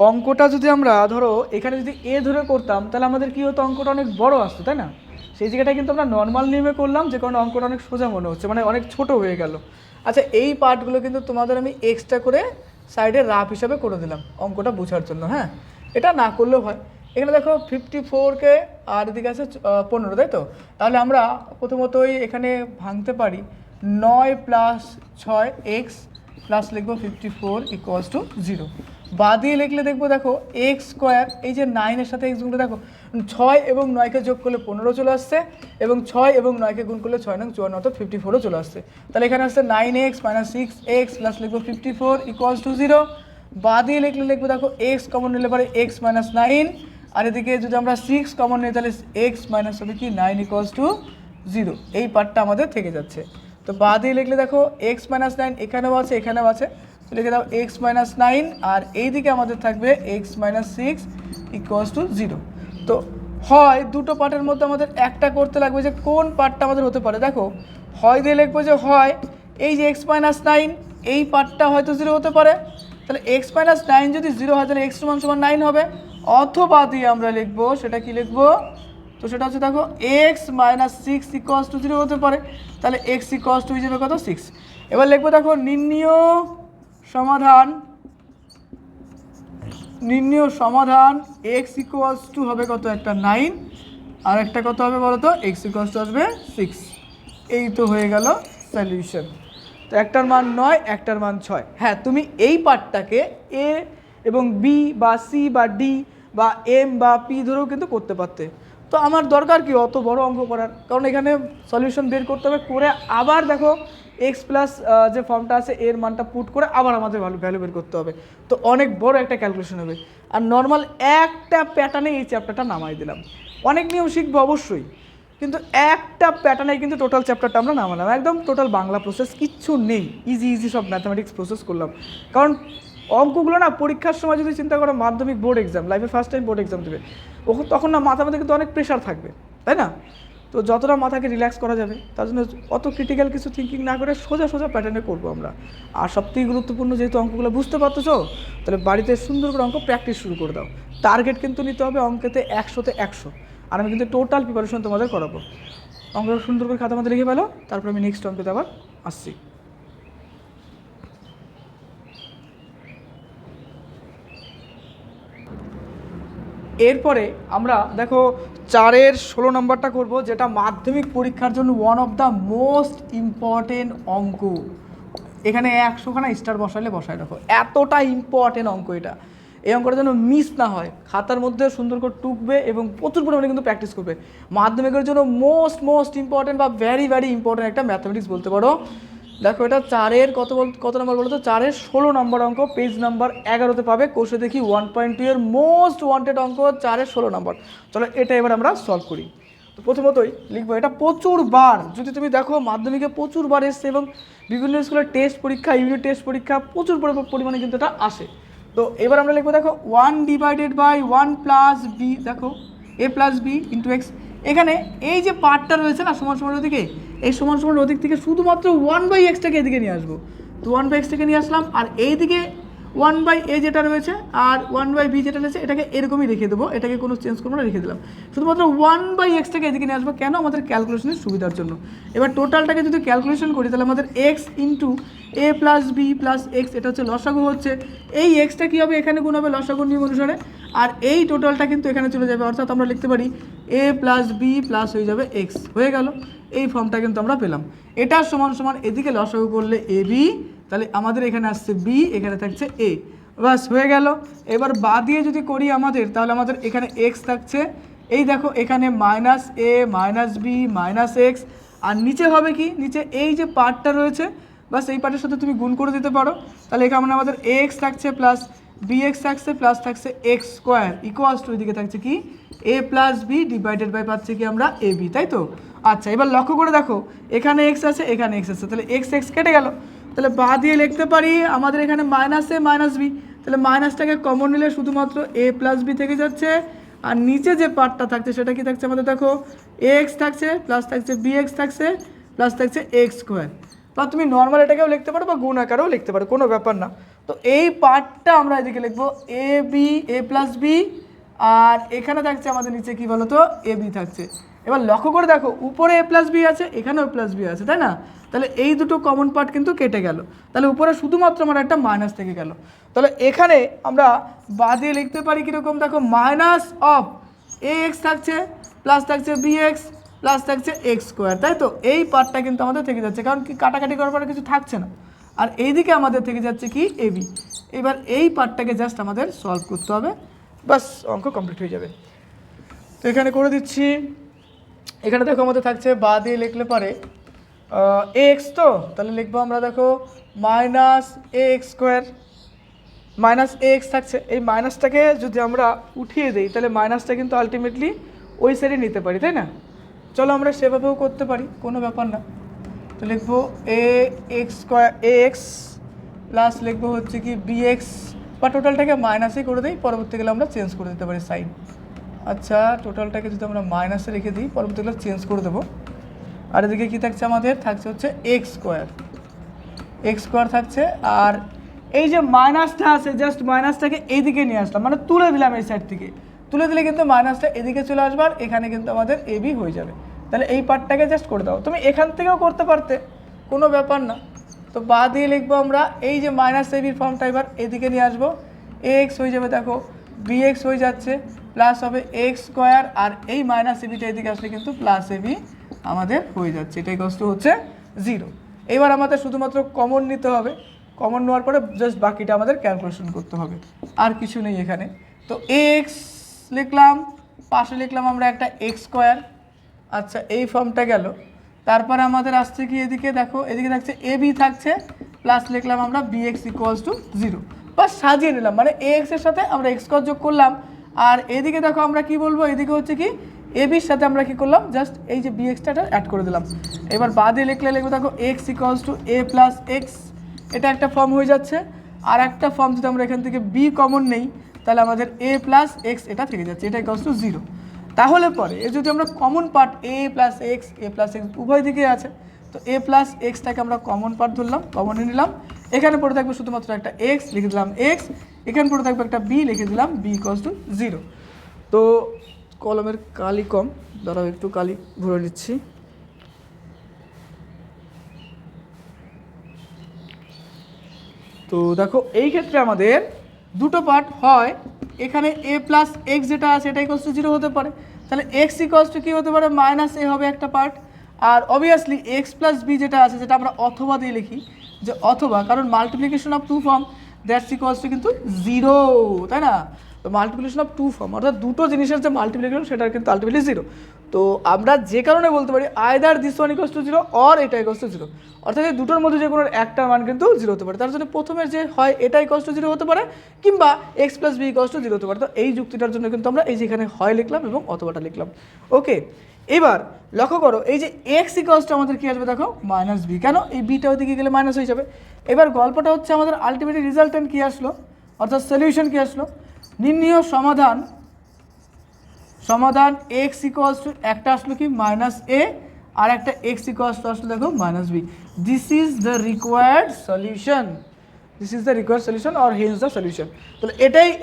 অঙ্কটা যদি আমরা ধরো এখানে যদি এ ধরে করতাম তাহলে আমাদের কী হতো, অঙ্কটা অনেক বড় আসতো, তাই না? সেই জায়গাটা কিন্তু আমরা নর্মাল নিয়মে করলাম, যে কারণে অঙ্কটা অনেক সোজা মনে হচ্ছে, মানে অনেক ছোট হয়ে গেল। আচ্ছা, এই পার্টগুলো কিন্তু তোমাদের আমি এক্সট্রা করে সাইডে রাফ হিসাবে করে দিলাম অঙ্কটা বোঝার জন্য। হ্যাঁ, এটা না করলেও হয়। এখানে দেখো 54কে আর এদিকে আছে 15, তাই তো? তাহলে আমরা প্রথমতই এখানে ভাঙতে পারি 9 + 6 এক্স প্লাস লিখবো 54 ইকুয়ালস টু 0। বা দিয়ে লিখলে দেখবো, দেখো এক্স স্কোয়ার, এই যে 9-এর সাথে এক্স গুণটা দেখো, 6 এবং 9কে যোগ করলে 15 চলে আসছে, এবং 6 এবং 9কে গুণ করলে 6 9 54 অর্থাৎ 54ও চলে আসছে। তাহলে এখানে আসছে 9x - 6x প্লাস লিখবো 54 ইকুয়ালস টু 0। বা দিয়ে লিখবো, দেখো এক্স কমন নিলে পারে x - 9, আর এদিকে যদি আমরা 6 কমন নিই তাহলে x মাইনাস হবে কি 9 ইকুয়ালস টু 0। এই পার্টটা আমাদের থেকে যাচ্ছে। তো বা দিয়ে লিখলে দেখো x - 9 এখানেও আছে, এখানেও আছে, লিখে দাও x - 9, আর এইদিকে আমাদের থাকবে x - 6 ইকুয়ালস টু 0। তো হয় দুটো পার্টের মধ্যে আমাদের একটা করতে লাগবে, যে কোন পার্টটা আমাদের হতে পারে। দেখো হয় দিয়ে লিখবো যে হয় এই যে x - 9 এই পার্টটা হয়তো 0 হতে পারে, তাহলে x - 9 যদি 0 হয় তাহলে x = 9 হবে। অথবা দিয়ে আমরা লিখবো, সেটা কি লিখবো, তো সেটা হচ্ছে দেখো x - 6 ইকুয়ালস টু 0 হতে পারে, তাহলে x ইকুয়ালস টু হিসেবে কত 6। এবার লিখবো দেখো নির্ণীয় সমাধান x ইকুয়ালস টু হবে কত, একটা 9, আর একটা কত হবে বলো তো, x ইকুয়ালস টু আসবে 6। এই তো হয়ে গেল সলিউশন। তো একটার মান 9, একটার মান 6। হ্যাঁ, তুমি এই পার্টটাকে a এবং b বা c বা d বা m বা p ধরেও কিন্তু করতে পারতে। তো আমার দরকার কি অত বড় অঙ্ক করার, কারণ এখানে সলিউশন বের করতে হবে, করে আবার দেখো এক্স প্লাস যে ফর্মটা আছে এর মানটা পুট করে আবার আমাদের ভ্যালু বের করতে হবে। তো অনেক বড় একটা ক্যালকুলেশন হবে। আর নর্মাল একটা প্যাটার্নে এই চ্যাপ্টারটা নামাই দিলাম। অনেক নিয়ম শিখবো অবশ্যই, কিন্তু একটা প্যাটার্নে কিন্তু টোটাল চ্যাপ্টারটা আমরা নামালাম, একদম টোটাল বাংলা প্রসেস, কিচ্ছু নেই, ইজি সব ম্যাথামেটিক্স প্রসেস করলাম। কারণ অঙ্কগুলো না পরীক্ষার সময় যদি চিন্তা করো, মাধ্যমিক বোর্ড এক্সাম, লাইফে ফার্স্ট টাইম বোর্ড এক্সাম দেবে, তখন না মাথার মধ্যে কিন্তু অনেক প্রেশার থাকবে, তাই না? তো যতটা মাথাকে রিল্যাক্স করা যাবে তার জন্য অত ক্রিটিক্যাল কিছু থিঙ্কিং না করে সোজা প্যাটার্নে করবো আমরা। আর সবথেকে গুরুত্বপূর্ণ, যেহেতু অঙ্কগুলো বুঝতে পারতেছো, তাহলে বাড়িতে সুন্দর করে অঙ্ক প্র্যাকটিস শুরু করে দাও। টার্গেট কিন্তু নিতে হবে অঙ্কেতে 100-তে 100, আর আমি কিন্তু টোটাল প্রিপারেশন তোমাদের করাবো। অঙ্কটা সুন্দর করে খাতার মধ্যে লিখে ফেলো, তারপর আমি নেক্সট অঙ্কতে আবার আসছি। এরপরে আমরা দেখো 4-এর 16 নম্বরটা করব, যেটা মাধ্যমিক পরীক্ষার জন্য one of the most important অঙ্ক। এখানে 100খানা স্টার বসায় রাখো, এতটা ইম্পর্টেন্ট অঙ্ক এটা। এই অঙ্কটা যেন মিস না হয়, খাতার মধ্যে সুন্দর করে টুকবে এবং প্রচুর পরিমাণে কিন্তু প্র্যাকটিস করবে। মাধ্যমিকের জন্য মোস্ট ইম্পর্টেন্ট বা ভেরি ইম্পর্টেন্ট একটা ম্যাথমেটিক্স বলতে পারো। দেখো এটা 4-এর কত নম্বর বলো তো, 4-এর 16 নম্বর অঙ্ক, পেজ নাম্বার 11তে পাবে। কোর্সে দেখি 1.2 এর মোস্ট ওয়ান্টেড অঙ্ক 4-এর 16 নম্বর। চলো এটা এবার আমরা সলভ করি। তো প্রথমতই লিখবো, এটা প্রচুরবার যদি তুমি দেখো মাধ্যমিকে প্রচুরবার এসছে, এবং বিভিন্ন স্কুলের টেস্ট পরীক্ষা, ইউনিট টেস্ট পরীক্ষা প্রচুর পরিমাণে কিন্তু এটা আসে। তো এবার আমরা লিখবো, দেখো 1/1 + b, দেখো a + b × x। এখানে এই যে পার্টটা রয়েছে না সমান ওদিকে, এই সমান ওদিক থেকে শুধুমাত্র 1/x-টাকে এদিকে নিয়ে আসবো। তো 1/x-টাকে নিয়ে আসলাম, আর এইদিকে 1/a যেটা রয়েছে আর 1/b যেটা রয়েছে এটাকে এরকমই রেখে দেবো, এটাকে কোনো চেঞ্জ করবো না, রেখে দিলাম। শুধুমাত্র 1/x-টাকে এদিকে নিয়ে আসবো, কেন? আমাদের ক্যালকুলেশনের সুবিধার জন্য। এবার টোটালটাকে যদি ক্যালকুলেশন করি তাহলে আমাদের x × a + b + x, এটা হচ্ছে লসাগু হচ্ছে। এই এক্সটা কী হবে, এখানে গুণ হবে লসাগুর নিয়ম অনুসারে, আর এই টোটালটা কিন্তু এখানে চলে যাবে, অর্থাৎ আমরা লিখতে পারি a + b প্লাস হয়ে যাবে x, হয়ে গেল। এই ফর্মটা কিন্তু আমরা পেলাম। এটা সমান এদিকে লসাগু করলে ab, তাহলে আমাদের এখানে আসছে b, এখানে থাকছে a, বাস হয়ে গেল। এবার বা দিয়ে যদি করি আমাদের, তাহলে আমাদের এখানে x থাকছে, এই দেখো এখানে -a - b - x, আর নিচে হবে কি, নিচে এই যে পার্টটা রয়েছে বাস এই পার্টের সাথে তুমি গুণ করে দিতে পারো। তাহলে এখানে আমাদের x থাকছে প্লাস বিএক্স থাকছে প্লাস থাকছে এক্স স্কোয়ার ইকুয়ালস টু এদিকে থাকছে কি a plus B divided by পাচ্ছি কি আমরা এ বি, তাই তো? আচ্ছা, এবার লক্ষ্য করে দেখো এখানে এক্স আছে এখানে এক্স আছে, তাহলে এক্স এক্স কেটে গেল, তাহলে বা দিয়ে লিখতে পারি আমাদের এখানে মাইনাস এ মাইনাস বি, তাহলে মাইনাসটাকে কমন নিলে শুধুমাত্র এ প্লাস বি থেকে যাচ্ছে, আর নিচে যে পার্টটা থাকছে সেটা কি থাকছে আমাদের দেখো এক্স থাকছে প্লাস থাকছে বি এক্স থাকছে প্লাস থাকছে এক্স স্কোয়ার, বা তুমি নর্মাল এটাকেও লিখতে পারো বা গুণ আকারেও লিখতে পারো, কোনো ব্যাপার না। তো এই পার্টটা আমরা এদিকে লিখবো A B A plus B, আর এখানে থাকছে আমাদের নিচে কি বলো তো এ বি থাকছে। এবার লক্ষ্য করে দেখো উপরে এ প্লাস বি আছে এখানেও প্লাস বি আছে, তাই না? তাহলে এই দুটো কমন পার্ট কিন্তু কেটে গেল, তাহলে উপরে শুধুমাত্র আমার একটা মাইনাস থেকে গেল। তাহলে এখানে আমরা বাদিয়ে লিখতে পারি কীরকম দেখো মাইনাস অফ এ এক্স থাকছে প্লাস থাকছে বি এক্স প্লাস থাকছে এক্স স্কোয়ার, তাই তো? এই পার্টটা কিন্তু আমাদের থেকে যাচ্ছে, কারণ কি কাটাকাটি করার পরে কিছু থাকছে না, আর এইদিকে আমাদের থেকে যাচ্ছে কি এ বি। এবার এই পার্টটাকে জাস্ট আমাদের সলভ করতে হবে, বাস অঙ্ক কমপ্লিট হয়ে যাবে। তো এখানে করে দিচ্ছি, এখানে দেখো আমাদের থাকছে বা দিয়ে লিখলে পারে এ এক্স, তো তাহলে লিখবো আমরা দেখো মাইনাস এ এক্স স্কোয়ার মাইনাস এ এক্স থাকছে, এই মাইনাসটাকে যদি আমরা উঠিয়ে দিই তাহলে মাইনাসটা কিন্তু আলটিমেটলি ওই সাইডে নিতে পারি, তাই না? চলো আমরা সেভাবেও করতে পারি, কোনো ব্যাপার না। তো লিখবো এ এক্স স্কোয়ার এ এক্স প্লাস লিখবো হচ্ছে কি বি এক্স, বা টোটালটাকে মাইনাসই করে দিই, পরবর্তীকালে আমরা চেঞ্জ করে দিতে পারি সাইন। আচ্ছা, টোটালটাকে যদি আমরা মাইনাসে রেখে দিই পরবর্তীকালে চেঞ্জ করে দেবো। আর এদিকে কী থাকছে আমাদের থাকছে হচ্ছে এক্স স্কোয়ার থাকছে, আর এই যে মাইনাসটা আছে জাস্ট মাইনাসটাকে এইদিকে নিয়ে আসলাম, মানে তুলে দিলাম এই সাইড থেকে, তুলে দিলে কিন্তু মাইনাসটা এদিকে চলে আসবে আর এখানে কিন্তু আমাদের এ বি হয়ে যাবে। তাহলে এই পার্টটাকে জাস্ট করে দাও, তুমি এখান থেকেও করতে পারতে, কোনো ব্যাপার না। তো বা দিয়ে লিখবো আমরা এই যে মাইনাস এ বির ফর্মটা এবার এদিকে নিয়ে আসবো, এ এক্স হয়ে যাবে দেখো বি এক্স হয়ে যাচ্ছে প্লাস হবে এক্স স্কোয়ার, আর এই মাইনাস এ বিটা এদিকে আসলে কিন্তু প্লাস এ বি আমাদের হয়ে যাচ্ছে, এটাই কষ্ট হচ্ছে 0। এবার আমাদের শুধুমাত্র কমন নিতে হবে, কমন নেওয়ার পরে জাস্ট বাকিটা আমাদের ক্যালকুলেশন করতে হবে, আর কিছু নেই এখানে। তো এক্স লিখলাম, পাশে লিখলাম আমরা একটা এক্স স্কোয়ার, আচ্ছা এই ফর্মটা গেল। তারপরে আমাদের আসছে কি এদিকে দেখো এদিকে থাকছে এ বি থাকছে প্লাস লিখলাম আমরা বি এক্স ইকুয়ালস টু 0, বাস সাজিয়ে নিলাম, মানে এ এক্সের সাথে আমরা এক্স স্কোয়ার যোগ করলাম, আর এদিকে দেখো আমরা কি বলবো এদিকে হচ্ছে কি এ বির সাথে আমরা কি করলাম জাস্ট এই যে বি এক্সটা অ্যাড করে দিলাম। এবার বাদে লিখলে লিখবো দেখো এক্স ইকুয়ালস টু এ প্লাস এক্স, এটা একটা ফর্ম হয়ে যাচ্ছে, আর একটা ফর্ম যদি আমরা এখান থেকে বি কমন নেই তাহলে আমাদের এ প্লাস এক্স এটা থেকে যাচ্ছে, এটা ইকুয়ালস টু 0। তাহলে পরে এ যদি আমরা কমন পার্ট এ প্লাস এক্স উভয় দিকে আছে, তো এ প্লাস এক্সটাকে আমরা কমন পার্ট ধরলাম, কমনে নিলাম, এখানে পড়ে থাকবে শুধুমাত্র একটা এক্স লিখে দিলাম এক্স, এখানে পড়ে থাকবে একটা বি লিখে দিলাম বি ইকুয়ালস টু 0। তো কলমের কালি কম, দাঁড়াও একটু কালি ভরে নিচ্ছি। তো দেখো এই ক্ষেত্রে আমাদের দুটো পার্ট হয়, এখানে এ প্লাস এক্স যেটা আছে এটা ইকুয়ালস টু 0 হতে পারে, তাহলে এক্স ইকুয়ালস টু কী হতে পারে মাইনাস এ হবে একটা পার্ট, আর অবভিয়াসলি এক্স প্লাস বি যেটা আছে যেটা আমরা অথবা দিয়ে লিখি, যে অথবা কারণ multiplication of two form that's equals to কিন্তু 0, তাই না? তো মাল্টিপ্লিকেশন অফ টু ফর্ম অর্থাৎ দুটো জিনিসের যে মাল্টিপ্লিকেশন সেটা কিন্তু আলটিমেটলি 0। তো আমরা যে কারণে বলতে পারি either this one equals to 0 or এটা ইকুয়ালস টু 0, অর্থাৎ এই দুটোর মধ্যে যে কোনো একটা মান কিন্তু 0 হতে পারে, তার জন্য প্রথমে যে হয় এটা ইকুয়ালস টু 0 হতে পারে কিংবা x plus b equals to 0 হতে পারে। তো এই যুক্তিটার জন্য কিন্তু আমরা এই যেখানে হয় লিখলাম এবং অথবাটা লিখলাম। ওকে, এবার লক্ষ্য করো এই যে এক্স ইকুয়ালস টু আমাদের কী আসবে দেখো মাইনাস বি, কেন এই বিটা ওইদিকে গেলে মাইনাস হয়ে যাবে। এবার গল্পটা হচ্ছে আমাদের আলটিমেটলি রেজাল্টেন্ট কী আসলো অর্থাৎ সলিউশন কী আসলো, নির্ণীয় সমাধান এক্স ইকুয়ালস টু একটা আসলো কি মাইনাস এ, আর একটা এক্স ইকুয়ালস টু আসলো দেখো minus b. This is the required solution, or hence the solution. তাহলে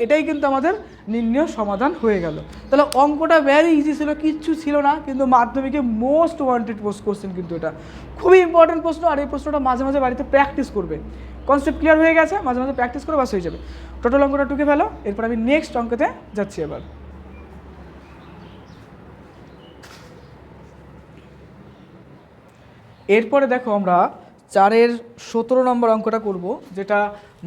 এটাই কিন্তু আমাদের নির্ণীয় সমাধান হয়ে গেল। তাহলে অঙ্কটা ভেরি ইজি ছিল, কিচ্ছু ছিল না, কিন্তু মাধ্যমিকে মোস্ট ওয়ান্টেড কোশ্চেন কিন্তু এটা খুবই ইম্পর্টেন্ট প্রশ্ন, আর এই প্রশ্নটা মাঝে মাঝে বাড়িতে প্র্যাকটিস করবে। কনসেপ্ট ক্লিয়ার হয়ে গেছে, মাঝে মাঝে প্র্যাকটিস করে বাস হয়ে যাবে। টোটাল অঙ্কটা টুকে ফেলো, এরপর আমি নেক্সট অঙ্কতে যাচ্ছি। এবার এরপরে দেখো আমরা 4-এর 17 নম্বর অঙ্কটা করব, যেটা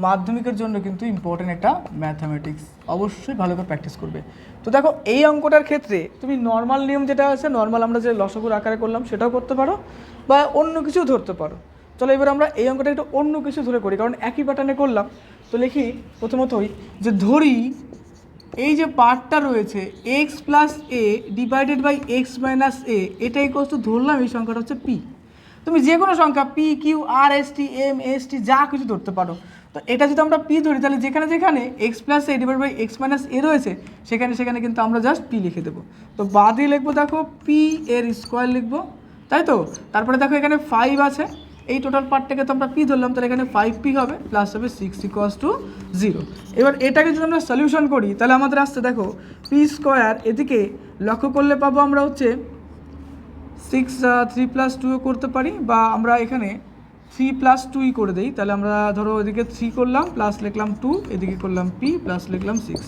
মাধ্যমিকের জন্য কিন্তু ইম্পর্টেন্ট একটা ম্যাথামেটিক্স, অবশ্যই ভালো করে প্র্যাকটিস করবে। তো দেখো এই অঙ্কটার ক্ষেত্রে তুমি নর্মাল নিয়ম যেটা আছে, নর্মাল আমরা যে লসাগুর আকারে করলাম সেটাও করতে পারো বা অন্য কিছু ধরতে পারো। চলো এবার আমরা এই অঙ্কটা একটু অন্য কিছু ধরে করি, কারণ একই প্যাটার্নে করলাম তো লিখি প্রথমতই যে ধরি এই যে পার্টটা রয়েছে x plus a divided by x minus a, এটা ইকুয়ালস টু ধরলাম এই সংখ্যাটা হচ্ছে পি। তুমি যে কোনো সংখ্যা P Q R S T M S T যা কিছু ধরতে পারো। তো এটা যদি আমরা পি ধরি তাহলে যেখানে যেখানে x plus a divide by x minus a রয়েছে সেখানে সেখানে কিন্তু আমরা জাস্ট পি লিখে দেবো। তো বাদে লিখবো দেখো পি এর স্কোয়ার লিখবো, তাই তো। তারপরে দেখো এখানে 5 আছে, এই টোটাল পার্টটাকে তো আমরা পি ধরলাম, তাহলে এখানে 5p হবে প্লাস হবে 6 ইকুয়ালস টু 0। এবার এটাকে যদি আমরা সলিউশন করি তাহলে আমাদের আসছে দেখো পি স্কোয়ার, এদিকে লক্ষ্য করলে পাবো আমরা হচ্ছে 6 3 প্লাস 2 করতে পারি, বা আমরা এখানে 3 প্লাস 2ই করে দিই। তাহলে আমরা ধরো এদিকে 3 করলাম প্লাস লিখলাম 2, এদিকে করলাম পি প্লাস লিখলাম 6।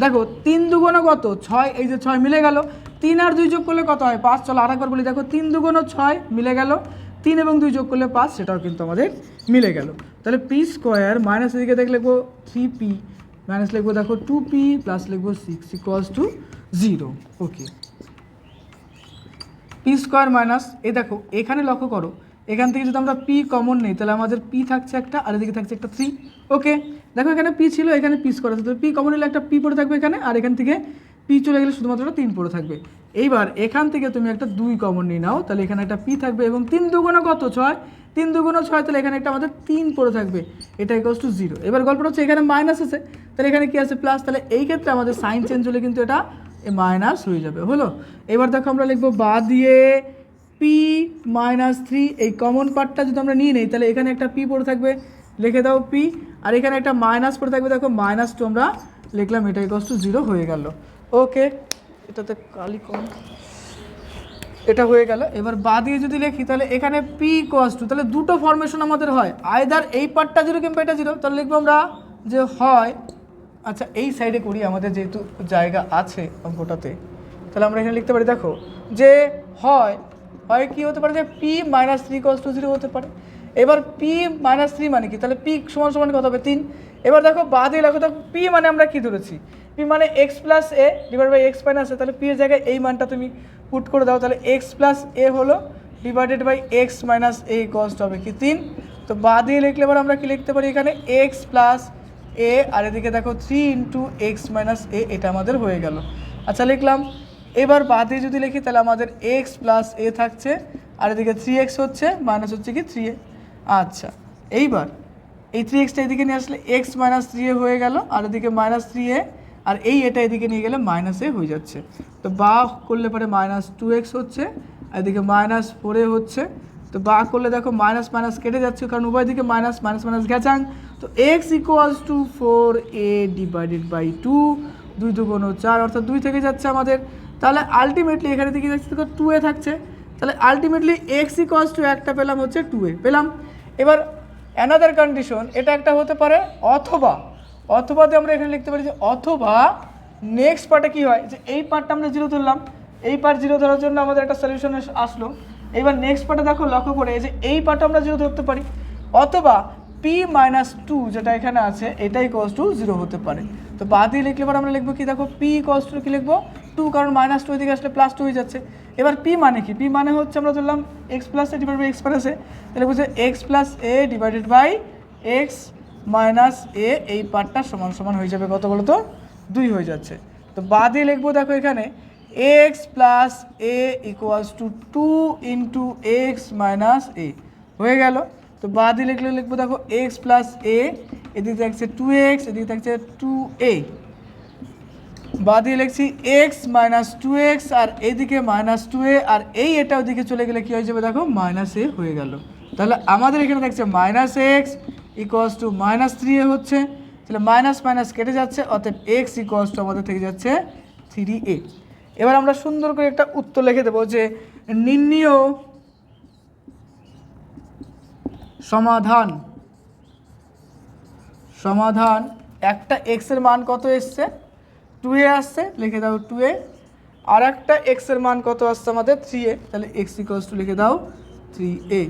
দেখো 3 দুগুণ কত 6, এই যে 6 মিলে গেল। 3 আর 2 যোগ করলে কত হয় 5। চলো আরেকবার বলি, দেখো 3 দুগুণ 6 মিলে গেল, 3 এবং 2 যোগ করলে 5, সেটাও কিন্তু আমাদের মিলে গেল। তাহলে পি স্কোয়ার মাইনাস এদিকে দেখে লিখবো 3p মাইনাস লিখবো দেখো 2p প্লাস লিখবো 6 equals to 0। Okay, P square minus, এই দেখো এখানে লক্ষ্য করো এখান থেকে যদি আমরা পি কমন নেই তাহলে আমাদের পি থাকছে একটা আর এদিকে থাকছে একটা 3। ওকে, দেখো এখানে পি ছিল, এখানে পি স্কোয়ার আছে, তো পি কমন নিলে একটা পি পড়ে থাকবে এখানে, আর এখান থেকে পি চলে গেলে শুধুমাত্র একটা 3 পড়ে থাকবে। এইবার এখান থেকে তুমি একটা 2 কমন নিয়ে নাও, তাহলে এখানে একটা পি থাকবে, এবং 3 দুগুণ কত 6, 3 দুগুণ 6, তাহলে এখানে একটা আমাদের 3 পড়ে থাকবে, এটা ইকুয়ালস টু 0। এবার গল্পটা হচ্ছে এখানে মাইনাস আছে, তাহলে এখানে কি আছে প্লাস, তাহলে এই ক্ষেত্রে আমাদের সাইন চেঞ্জ হলে কিন্তু এটা মাইনাস হয়ে যাবে, হলো। এবার দেখো আমরা লিখবো বা দিয়ে পি মাইনাস 3, এই কমন পার্টটা যদি আমরা নিয়ে নিই তাহলে এখানে একটা পি পড়ে থাকবে, লিখে দাও পি, আর এখানে একটা মাইনাস পড়ে থাকবে, দেখো -2 আমরা লিখলাম, এটা ইকুয়ালস টু 0 হয়ে গেল। ওকে, এটাতে কালি কম, এটা হয়ে গেল। এবার বা দিয়ে যদি লিখি তাহলে এখানে পি ইকুয়ালস টু, তাহলে দুটো ফরমেশন আমাদের হয়, আইদার এই পার্টটা 0 কিংবা এটা 0। তাহলে লিখবো আমরা যে হয়, আচ্ছা এই সাইডে করি, আমাদের যেহেতু জায়গা আছে অঙ্কটাতে, তাহলে আমরা এখানে লিখতে পারি দেখো যে হয় কি হতে পারে যে পি মাইনাস 3 ইকুয়ালস টু 0 হতে পারে। এবার পি মাইনাস 3 মানে কি, তাহলে পি সমান সমান কত হবে 3। এবার দেখো বাদে লেখো, দেখো পি মানে আমরা কি ধরেছি, পি মানে x plus a divide by x minus a, তাহলে পি এর জায়গায় এই মানটা তুমি পুট করে দাও, তাহলে এক্স প্লাস এ হলো divided by x minus a equals to হবে কি 3। তো বাদে লিখলে এবার আমরা কি লিখতে পারি এখানে এক্স প্লাস এ, আর এদিকে দেখো 3 ইন্টু এক্স মাইনাস এ, এটা আমাদের হয়ে গেল। আচ্ছা লিখলাম, এবার বাদে যদি লিখি তাহলে আমাদের এক্স প্লাস এ থাকছে, আর এদিকে 3x হচ্ছে মাইনাস হচ্ছে কি 3a। আচ্ছা এইবার এই 3xটা এদিকে নিয়ে আসলে এক্স মাইনাস 3a হয়ে গেল, আর এদিকে মাইনাস 3a, আর এই এটা এদিকে নিয়ে গেলে মাইনাস এ হয়ে যাচ্ছে। তো বা করলে পরে -2x হচ্ছে, আর এদিকে -4a হচ্ছে। তো বা করলে দেখো মাইনাস মাইনাস কেটে যাচ্ছে, কারণ উভয় দিকে মাইনাস মাইনাস মাইনাস গেছাং। তো x equals to 4a divided by 2, 2 দুগুণ 4, অর্থাৎ 2 থেকে যাচ্ছে আমাদের। তাহলে আলটিমেটলি এখানে দিকে যাচ্ছে 2a থাকছে, তাহলে আলটিমেটলি এক্স ইকুয়ালস টু একটা পেলাম হচ্ছে 2a পেলাম। এবার অ্যানাদার কন্ডিশন, এটা একটা হতে পারে অথবা, অথবাতে আমরা এখানে লিখতে পারি যে অথবা নেক্সট পার্টে কি হয়, যে এই পার্টটা আমরা 0 ধরলাম, এই পার্ট 0 ধরার জন্য আমাদের একটা সলিউশন আসলো। এবার নেক্সট পার্টে দেখো লক্ষ্য করে যে এই পার্টটা আমরা 0 ধরতে পারি, অথবা p মাইনাস 2 যেটা এখানে আছে এটা ইকুয়ালস টু 0 হতে পারে। তো বাদ দিয়ে লিখলে এবার আমরা লিখবো কি, দেখো p ইকুয়ালস টু কি লিখবো 2, কারণ -2 এদিকে আসলে +2 হয়ে যাচ্ছে। এবার p মানে কি, p মানে হচ্ছে আমরা ধরলাম x plus a divide by x plus a, তাহলে বুঝে x plus a divided by x minus a, এই পার্টটা সমান সমান হয়ে যাবে কত বলো তো 2 হয়ে যাচ্ছে। তো বাদ দিয়ে লিখবো দেখো এখানে x plus a equals to 2 into x minus a হয়ে গেল। তো বাদ দিয়ে লিখলে লিখবো দেখো এক্স প্লাস এ, এদিকে থাকছে 2x, এদিকে থাকছে 2a, বাদ দিয়ে লিখছি এক্স মাইনাস 2x, আর এদিকে -2a, আর এই এটা ওদিকে চলে গেলে কী হয়ে যাবে দেখো -a হয়ে গেল। তাহলে আমাদের এখানে থাকছে -x ইকুয়ালস টু -3a হচ্ছে, তাহলে মাইনাস মাইনাস কেটে যাচ্ছে, অর্থাৎ x ইকুয়ালস টু আমাদের থেকে যাচ্ছে 3a। এবার আমরা সুন্দর করে একটা উত্তর লিখে দেবো যে নির্ণীয় সমাধান, সমাধান একটা এক্স এর মান কত এসছে 2a আসছে, লিখে দাও 2a, আর একটা এক্স এর মান কত আসছে আমাদের 3a, তাহলে x ইকুয়ালস টু লিখে দাও 3a।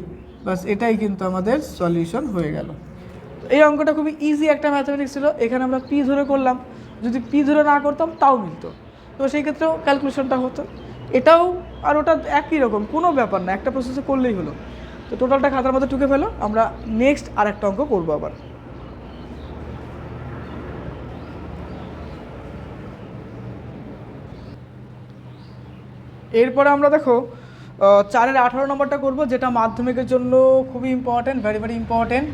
বাস এটাই কিন্তু আমাদের সলিউশন হয়ে গেল। এই অঙ্কটা খুবই ইজি একটা ম্যাথমেটিক্স ছিল, এখানে আমরা পি ধরে করলাম, যদি পি ধরে না করতাম তাও মিলতো, তো সেই ক্ষেত্রেও ক্যালকুলেশনটা হতো। এটাও আর ওটা একই রকম, কোনো ব্যাপার না, একটা প্রসেসে করলেই হলো। তো টোটালটা খাতার মধ্যে টুকে ফেলো, আমরা নেক্সট আর একটা অঙ্ক করবো আবার। এরপরে আমরা দেখো 4-এর 18 নম্বরটা করব, যেটা মাধ্যমিকের জন্য খুবই ইম্পর্টেন্ট, ভেরি ভেরি ইম্পর্টেন্ট।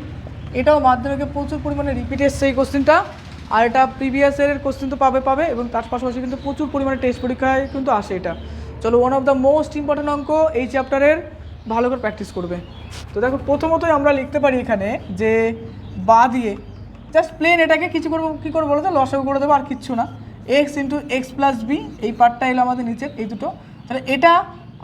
এটাও মাধ্যমিকে প্রচুর পরিমাণে রিপিট এসছে এই কোশ্চেনটা, আর এটা প্রিভিয়াস ইয়ারের কোশ্চেন তো পাবে এবং তার পাশাপাশি কিন্তু প্রচুর পরিমাণে টেস্ট পরীক্ষায় কিন্তু আসে এটা। চলো, one of the most important অঙ্ক এই চ্যাপ্টারের, ভালো করে প্র্যাকটিস করবে। তো দেখো প্রথমতই আমরা লিখতে পারি এখানে যে বা দিয়ে জাস্ট প্লেন এটাকে কিছু করবো, কী করবো বলো তো, লসাগু করে দেবো, আর কিচ্ছু না। X into x plus b, এই পার্টটা এলো আমাদের নিচের এই দুটো, তাহলে এটা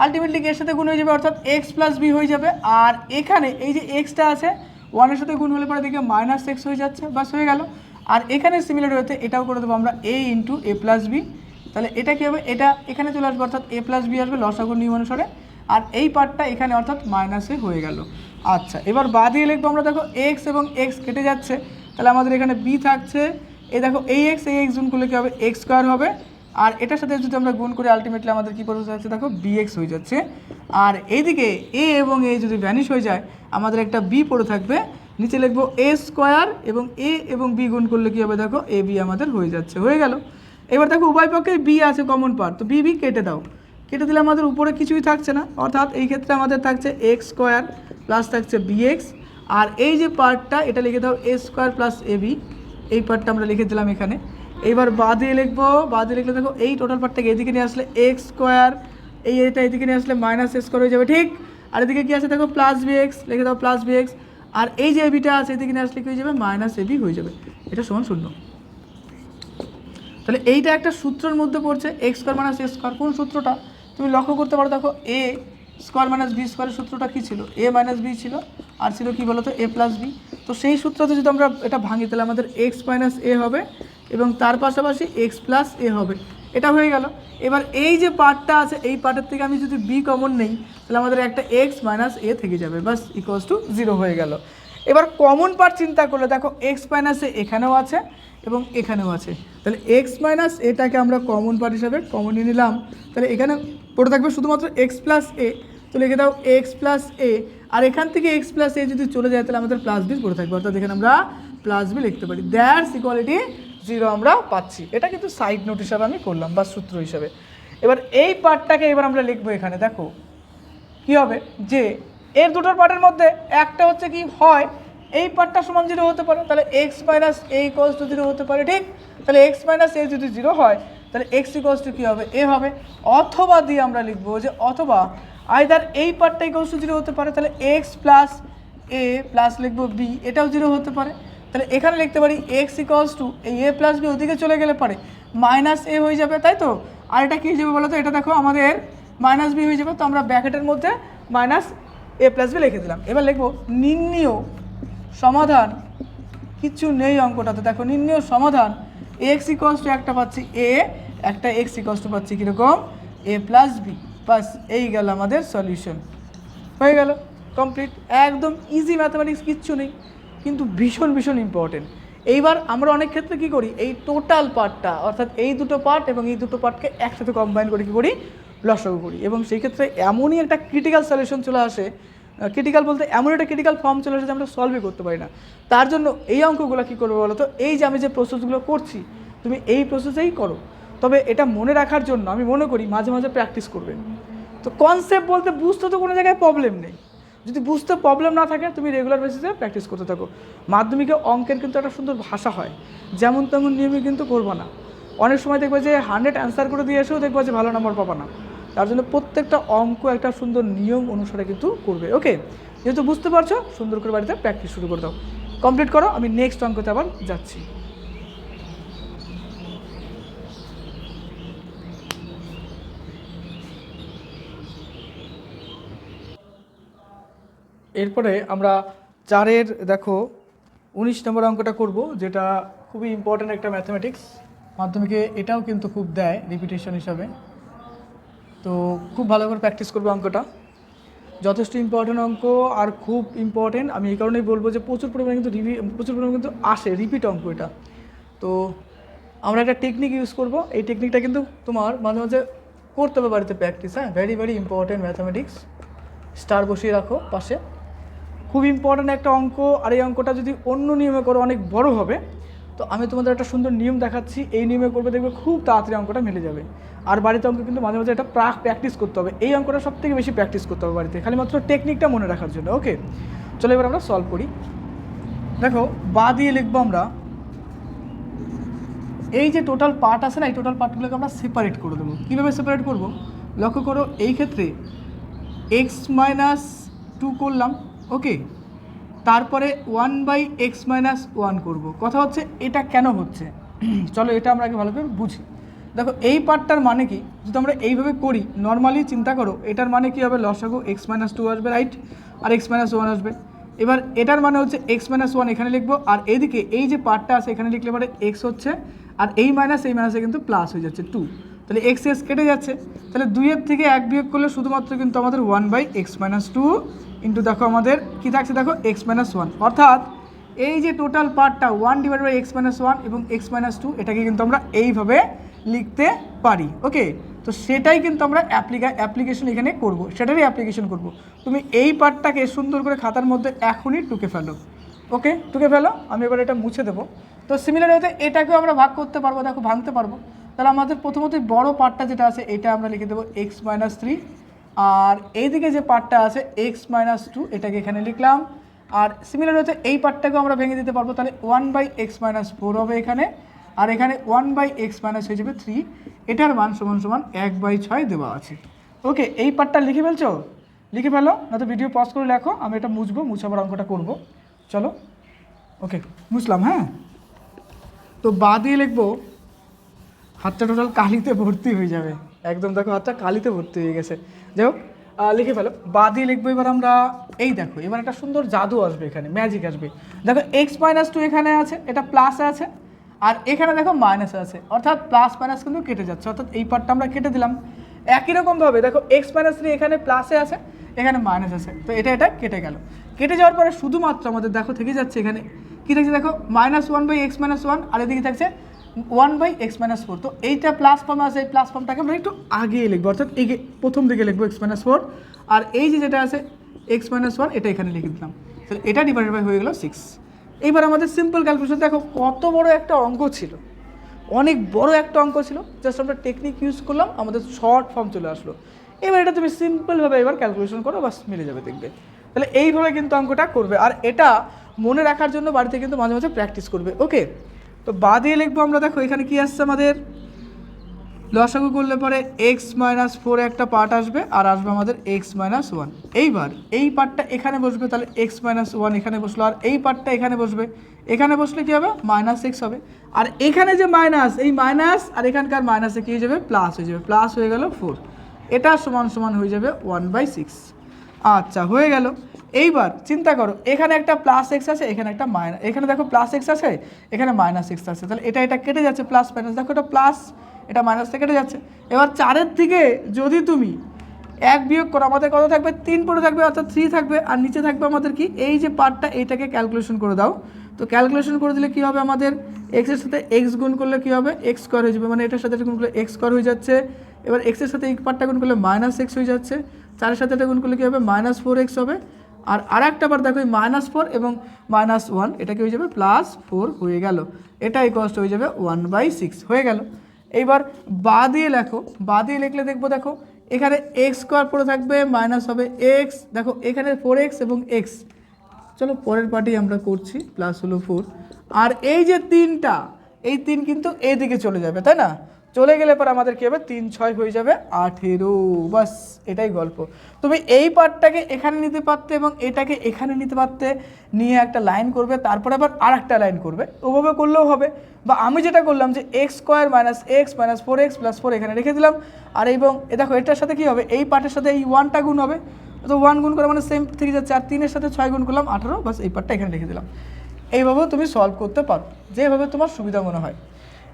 আলটিমেটলি এর সাথে গুণ হয়ে যাবে, অর্থাৎ এক্স প্লাস বি হয়ে যাবে। আর এখানে এই যে এক্সটা আছে, ওয়ানের সাথে গুণ হলে পরে দেখে মাইনাস এক্স হয়ে যাচ্ছে, বাস হয়ে গেল। আর এখানে সিমিলার হতে এটাও করে দেবো আমরা এ ইন্টু এ প্লাস বি, তাহলে এটা কী হবে, এটা এখানে চলে আসবে, অর্থাৎ এ প্লাস বি আসবে লসাগুর নিয়ম অনুসারে, আর এই পার্টটা এখানে অর্থাৎ মাইনাসে হয়ে গেল। আচ্ছা, এবার বা দিয়ে লিখবো আমরা, দেখো এক্স এবং এক্স কেটে যাচ্ছে, তাহলে আমাদের এখানে বি থাকছে, এই দেখো এই এক্স গুণ করলে কী হবে, এক্স স্কোয়ার হবে, আর এটার সাথে যদি আমরা গুণ করি আলটিমেটলি আমাদের কী করতে যাচ্ছে, দেখো বিএক্স হয়ে যাচ্ছে। আর এইদিকে এ এবং এ যদি ভ্যানিশ হয়ে যায়, আমাদের একটা বি পড়ে থাকবে, নিচে লিখবো এ স্কোয়ার, এবং এ এবং বি গুণ করলে কী হবে, দেখো এ বি আমাদের হয়ে যাচ্ছে, হয়ে গেল। এবার দেখো উভয় পক্ষে বি আছে কমন পার্ট, তো বি কেটে দাও, কেটে দিলে আমাদের উপরে কিছুই থাকছে না, অর্থাৎ এই ক্ষেত্রে আমাদের থাকছে এক্স স্কোয়ার প্লাস থাকছে বিএক্স, আর এই যে পার্টটা এটা লিখে দাও এ স্কোয়ার প্লাস এ বি, এই পার্টটা আমরা লিখে দিলাম এখানে। এইবার বা দিয়ে লিখবো, বা দিয়ে লিখলে দেখো এই টোটাল পার্টটাকে এদিকে নিয়ে আসলে এক্স স্কোয়ার, এইটা এদিকে নিয়ে আসলে মাইনাস এক্স স্কোয়ার হয়ে যাবে, ঠিক। আর এদিকে কী আছে দেখো প্লাস বিএক্স, লিখে দাও প্লাস বিএক্স, আর এই যে এবিটা আছে এদিকে নিয়ে আসলে কী হয়ে যাবে, মাইনাস এবি হয়ে যাবে, এটা সমান 0। তাহলে এইটা একটা সূত্রের মধ্যে পড়ছে, এক্স স্কোয়ার মাইনাস এ স্কোয়ার। কোন সূত্রটা তুমি লক্ষ্য করতে পারো, দেখো এ স্কোয়ার মাইনাস বি স্কোয়ারের সূত্রটা কী ছিল, এ মাইনাস বি ছিল, আর ছিল কি বলো তো এ প্লাস বি। তো সেই সূত্রতে যদি আমরা এটা ভাঙি, তাহলে আমাদের এক্স মাইনাস এ হবে এবং তার পাশাপাশি এক্স প্লাস এ হবে, এটা হয়ে গেল। এবার এই যে পার্টটা আছে, এই পার্টের থেকে আমি যদি বি কমন নেই, তাহলে আমাদের একটা এক্স মাইনাস এ থেকে যাবে, বাস ইকুয়ালস টু 0 হয়ে গেল। এবার কমন পার্ট চিন্তা করলে দেখো এক্স মাইনাস এ এখানেও আছে এবং এখানেও আছে, তাহলে এক্স মাইনাস এটাকে আমরা কমন পার্ট হিসাবে কমন নিয়ে নিলাম, তাহলে এখানে পড়ে থাকবে শুধুমাত্র এক্স প্লাস এ, তো লিখে দাও এক্স প্লাস এ, আর এখান থেকে এক্স প্লাস এ যদি চলে যায় তাহলে আমাদের প্লাস বি পড়ে থাকবে, অর্থাৎ এখানে আমরা প্লাস বি লিখতে পারি, দ্যাটস ইকুয়ালিটি 0 আমরা পাচ্ছি। এটা কিন্তু সাইড নোট হিসাবে আমি করলাম বা সূত্র হিসাবে। এবার এই পার্টটাকে এবার আমরা লিখবো এখানে, দেখো কী হবে, যে এর দুটোর পার্টের মধ্যে একটা হচ্ছে কি হয় এই পার্টটা সমান 0 হতে পারে, তাহলে x minus a equals to 0 হতে পারে, ঠিক। তাহলে এক্স মাইনাস এ যদি 0 হয়, তাহলে এক্স ইকুয়ালস টু কী হবে, এ হবে। অথবা দিয়ে আমরা লিখবো যে অথবা আইদার এই পার্টটা ইকুয়ালস টু 0 হতে পারে, তাহলে এক্স প্লাস এ প্লাস লিখবো বি, এটাও 0 হতে পারে। তাহলে এখানে লিখতে পারি এক্স ইকুয়ালস টু এই এ প্লাস বি ওদিকে চলে গেলে পারে মাইনাস এ হয়ে যাবে, তাই তো। আর এটা কী হয়ে যাবে বলো তো, এটা দেখো আমাদের মাইনাস বি হয়ে যাবে, তো আমরা ব্র্যাকেটের মধ্যে মাইনাস এ প্লাস বি লিখে দিলাম। এবার লিখবো নির্ণীয় সমাধান, কিছু নেই অঙ্কটাতে, দেখো নির্ণীয় সমাধান এক্স ইকুয়ালস টু একটা পাচ্ছি এ, একটা এক্স ইকুয়ালস টু পাচ্ছি কীরকম এ প্লাস বি, বাস এই গেল আমাদের সলিউশন, হয়ে গেল কমপ্লিট। একদম ইজি ম্যাথামেটিক্স, কিচ্ছু নেই, কিন্তু ভীষণ ভীষণ ইম্পর্টেন্ট। এইবার আমরা অনেক ক্ষেত্রে কী করি, এই টোটাল পার্টটা অর্থাৎ এই দুটো পার্ট এবং এই দুটো পার্টকে একসাথে কম্বাইন করে কী করি, লসাগু করি, এবং সেই ক্ষেত্রে এমনই একটা ক্রিটিক্যাল সলিউশন চলে আসে, ক্রিটিক্যাল বলতে এমন একটা ক্রিটিক্যাল ফর্ম চলে আসে যে আমরা সলভই করতে পারি না। তার জন্য এই অঙ্কগুলো কী করবে বলো তো, এই যে আমি যে প্রসেসগুলো করছি তুমি এই প্রসেসেই করো, তবে এটা মনে রাখার জন্য আমি মনে করি মাঝে মাঝে প্র্যাকটিস করবে। তো কনসেপ্ট বলতে বুঝতে তো কোনো জায়গায় প্রবলেম নেই, যদি বুঝতে প্রবলেম না থাকে তুমি রেগুলার বেসিসে প্র্যাকটিস করতে থাকো। মাধ্যমিকে অঙ্কের কিন্তু একটা সুন্দর ভাষা হয়, যেমন তেমন নিয়মে কিন্তু করবো না। অনেক সময় দেখবে যে 100 অ্যান্সার করে দিয়ে এসেও দেখবো যে ভালো নাম্বার পাবা না, তার জন্য প্রত্যেকটা অঙ্ক একটা সুন্দর নিয়ম অনুসারে কিন্তু করবে। ওকে, যেহেতু বুঝতে পারছো সুন্দর করে বাড়িতে প্র্যাকটিস শুরু করে দাও, কমপ্লিট করো। আমি নেক্সট অঙ্কতে আবার যাচ্ছি। এরপরে আমরা 4-এর দেখো 19 নম্বর অঙ্কটা করব, যেটা খুবই ইম্পর্ট্যান্ট একটা ম্যাথমেটিক্স, মাধ্যমিকে এটাও কিন্তু খুব দেয় রিপিটেশন হিসাবে, তো খুব ভালো করে প্র্যাকটিস করবো অঙ্কটা, যথেষ্ট ইম্পর্ট্যান্ট অঙ্ক আর খুব ইম্পর্ট্যান্ট। আমি এই কারণেই বলবো যে প্রচুর পরিমাণে কিন্তু আসে রিপিট অঙ্ক এটা। তো আমরা একটা টেকনিক ইউজ করব, এই টেকনিকটা কিন্তু তোমার মাঝে মাঝে করতে হবে বাড়িতে প্র্যাকটিস, হ্যাঁ, very very important mathematics, star বসিয়ে রাখো পাশে, খুব ইম্পর্ট্যান্ট একটা অঙ্ক। আর এই অঙ্কটা যদি অন্য নিয়মে করো অনেক বড় হবে, তো আমি তোমাদের একটা সুন্দর নিয়ম দেখাচ্ছি, এই নিয়মে করবে দেখবে খুব তাড়াতাড়ি অঙ্কটা মিলে যাবে। আর বাড়িতে অঙ্ক কিন্তু মাঝে মাঝে এটা প্র্যাকটিস করতে হবে, এই অঙ্কটা সব থেকে বেশি প্র্যাকটিস করতে হবে বাড়িতে, খালি মাত্র টেকনিকটা মনে রাখার জন্য। ওকে, চলো এবার আমরা সলভ করি। দেখো বা দিয়ে লিখবো আমরা এই যে টোটাল পার্ট আছে না, এই টোটাল পার্টগুলোকে আমরা সেপারেট করে দেবো। কীভাবে সেপারেট করব লক্ষ্য করো, এই ক্ষেত্রে x-2 করলাম, ওকে, তারপরে 1/x-1 করব। কথা হচ্ছে এটা কেন হচ্ছে, চলো এটা আমরা আগে ভালো করে বুঝি। দেখো এই পার্টটার মানে কি, যদি আমরা এইভাবে করি নর্মালি চিন্তা করো, এটার মানে কি হবে, লসাগু x-2 আসবে, রাইট, আর x-1 আসবে। এবার এটার মানে হচ্ছে x-1 এখানে লিখবো, আর এদিকে এই যে পার্টটা আছে এখানে লিখলে পরে x হচ্ছে, আর এই মাইনাসে কিন্তু প্লাস হয়ে যাচ্ছে 2, তাহলে x কেটে যাচ্ছে। তাহলে 2-এর থেকে 1 বিয়োগ করলে শুধুমাত্র কিন্তু আমাদের 1/x-2 ইন্টু দেখো আমাদের কী থাকছে, দেখো x-1, অর্থাৎ এই যে টোটাল পার্টটা 1/x-1 এবং x-2 এটাকে কিন্তু আমরা এইভাবে লিখতে পারি। ওকে, তো সেটাই কিন্তু আমরা অ্যাপ্লিকেশন এখানে করব, সেটারই অ্যাপ্লিকেশন করব। তুমি এই পার্টটাকে সুন্দর করে খাতার মধ্যে এখনই টুকে ফেলো। ওকে, টুকে ফেলো, আমি এবার এটা মুছে দেবো। তো সিমিলার হতে এটাকেও আমরা ভাগ করতে পারবো, দেখো ভাঙতে পারবো। তাহলে আমাদের প্রথমত বড় পার্টটা যেটা আছে এটা আমরা লিখে দেবো x-3, আর এইদিকে যে পার্টটা আছে x-2 এটাকে এখানে লিখলাম। আর সিমিলার হতে এই পার্টটাকেও আমরা ভেঙে দিতে পারবো, তাহলে 1/x-4 হবে এখানে, আর এখানে 1/x- হয়ে যাবে 3, এটার মান সমান 1/6 দেওয়া আছে। ওকে, এই পার্টটা লিখে ফেলছো, লিখে ফেলো, না তো ভিডিও পজ করে লেখো, আমি এটা মুছবো, মুছে আবার অঙ্কটা করবো। চলো, ওকে মুছলাম। হ্যাঁ, তো বা দিয়ে লিখবো, হাতটা টোটাল কালিতে ভর্তি হয়ে যাবে একদম, দেখো হাতটা কালিতে ভর্তি হয়ে গেছে। যাই হোক, লিখে ফেলো, বা দিয়ে লিখবো এবার আমরা, এই দেখো এবার একটা সুন্দর জাদু আসবে এখানে, ম্যাজিক আসবে। দেখো x-2 এখানে আছে, এটা প্লাসে আছে, আর এখানে দেখো মাইনাসে আছে, অর্থাৎ প্লাস মাইনাস কিন্তু কেটে যাচ্ছে, অর্থাৎ এই পার্টটা আমরা কেটে দিলাম। একই রকমভাবে দেখো x-3 এখানে প্লাসে আছে, এখানে মাইনাস আছে, তো এটা কেটে গেল। কেটে যাওয়ার পরে শুধুমাত্র আমাদের দেখো থেকে যাচ্ছে এখানে কী থাকছে, দেখো -1/x-1, আর এদিকে থাকছে 1/x-4। তো এইটা প্লাস ফর্ম আছে, এই প্লাস ফর্মটাকে আমরা একটু আগে লিখবো, অর্থাৎ এই প্রথম দিকে লিখবো x-4, আর এই যেটা আছে x-1 এটা এখানে লিখে দিলাম, তাহলে এটা ডিভাইডেড বাই হয়ে গেল 6। এইবার আমাদের সিম্পল ক্যালকুলেশন, দেখো কত বড় একটা অঙ্ক ছিল, অনেক বড় একটা অঙ্ক ছিল, জাস্ট আমরা টেকনিক ইউজ করলাম, আমাদের শর্ট ফর্ম চলে আসলো। এবার এটা তুমি সিম্পলভাবে এবার ক্যালকুলেশন করো, বাস মিলে যাবে দেখবে। তাহলে এইভাবে কিন্তু অঙ্কটা করবে, আর এটা মনে রাখার জন্য বাড়িতে কিন্তু মাঝে মাঝে প্র্যাকটিস করবে। ওকে, তো বা দিয়ে লিখবো আমরা, দেখো এখানে কি আসছে আমাদের, লসাগু করলে পরে x-4 একটা পার্ট আসবে, আর আসবে আমাদের x-1। এইবার এই পার্টটা এখানে বসবে, তাহলে x-1 এখানে বসলো, আর এই পার্টটা এখানে বসবে, এখানে বসলে কী হবে, -x হবে। আর এখানে যে মাইনাস, এই মাইনাস আর এখানকার মাইনাসে কী হয়ে যাবে, প্লাস হয়ে যাবে, প্লাস হয়ে গেল 4, এটা সমান হয়ে যাবে 1/6। আচ্ছা, হয়ে গেল। এইবার চিন্তা করো, এখানে একটা +x আছে, এখানে একটা মাইনাস, এখানে দেখো +x আছে, এখানে -x আছে, তাহলে এটা কেটে যাচ্ছে, প্লাস মাইনাস, দেখো এটা প্লাস, এটা মাইনাস থেকে কেটে যাচ্ছে। এবার 4-এর থেকে যদি তুমি 1 বিয়োগ করো, আমাদের কত থাকবে, 3 পড়ে থাকবে, অর্থাৎ 3 থাকবে, আর নিচে থাকবে আমাদের কি, এই যে পার্টটা, এইটাকে ক্যালকুলেশন করে দাও। তো ক্যালকুলেশন করে দিলে কী হবে, আমাদের এক্সের সাথে এক্স গুণ করলে কী হবে, x² হয়ে যাবে, মানে এটার সাথে গুণ করলে x² হয়ে যাচ্ছে। এবার এক্সের সাথে এই পার্টটা গুণ করলে -x হয়ে যাচ্ছে, 4-এর সাথে এটা গুণ করলে কী হবে, -4x হবে। আর আরেকটা বার দেখো, এই -4 এবং -1 এটা কি হয়ে যাবে, +4 হয়ে গেল, এটা ইকুয়ালস হয়ে যাবে 1/6 হয়ে গেল। এইবার বা দিয়ে লেখো, বা দিয়ে লিখলে দেখবো, দেখো এখানে x² পড়ে থাকবে, মাইনাস হবে x, দেখো এখানে 4x এবং x, চলো পরের পার্টি আমরা করছি, প্লাস হলো 4, আর এই যে 3টা, এই 3 কিন্তু এইদিকে চলে যাবে, তাই না, চলে গেলে পর আমাদের কী হবে, 3-6 হয়ে যাবে 18, বাস এটাই গল্প। তুমি এই পার্টটাকে এখানে নিতে পারতে এবং এটাকে এখানে নিতে পারতে, নিয়ে একটা লাইন করবে, তারপরে আবার আর একটা লাইন করবে, ওভাবে করলেও হবে। বা আমি যেটা করলাম যে x² - x - 4x + 4 এখানে রেখে দিলাম, আর এবং দেখো এটার সাথে কী হবে, এই পার্টের সাথে এই 1টা গুণ হবে, তো 1 গুণ করে মানে সেম থেকে যাচ্ছে, আর 3-এর সাথে 6 গুণ করলাম 18, বাস এই পার্টটা এখানে রেখে দিলাম। এইভাবেও তুমি সলভ করতে পারো, যেভাবে তোমার সুবিধা মনে হয়।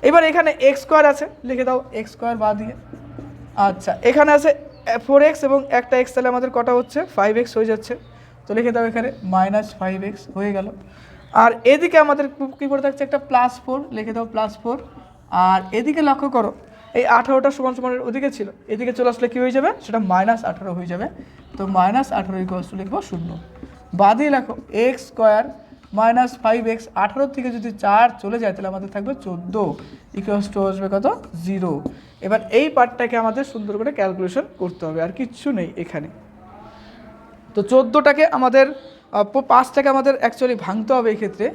এবার এখানে x² আছে, লিখে দাও x² বা দিয়ে। আচ্ছা, এখানে আছে 4x এবং একটা x, তাহলে আমাদের কটা হচ্ছে, 5x হয়ে যাচ্ছে, তো লিখে দাও এখানে -5x হয়ে গেল। আর এদিকে আমাদের কী পড়ে থাকছে, একটা +4, লিখে দাও +4। আর এদিকে লক্ষ্য করো, এই 18টা সমানের ওদিকে ছিল, এদিকে চলে আসলে কী হয়ে যাবে, সেটা -18 হয়ে যাবে, তো -18 লিখবো 0। বা দিয়ে লেখো x² -5x, 18 থেকে যদি 4 চলে যায় তাহলে আমাদের থাকবে 14 ইকুয়ালস টু আসবে কত 0। এবার এই পার্টটাকে আমাদের সুন্দর করে ক্যালকুলেশন করতে হবে, আর কিচ্ছু নেই এখানে। তো 14টাকে আমাদের 5টাকে আমাদের অ্যাকচুয়ালি ভাঙতে হবে এই ক্ষেত্রে।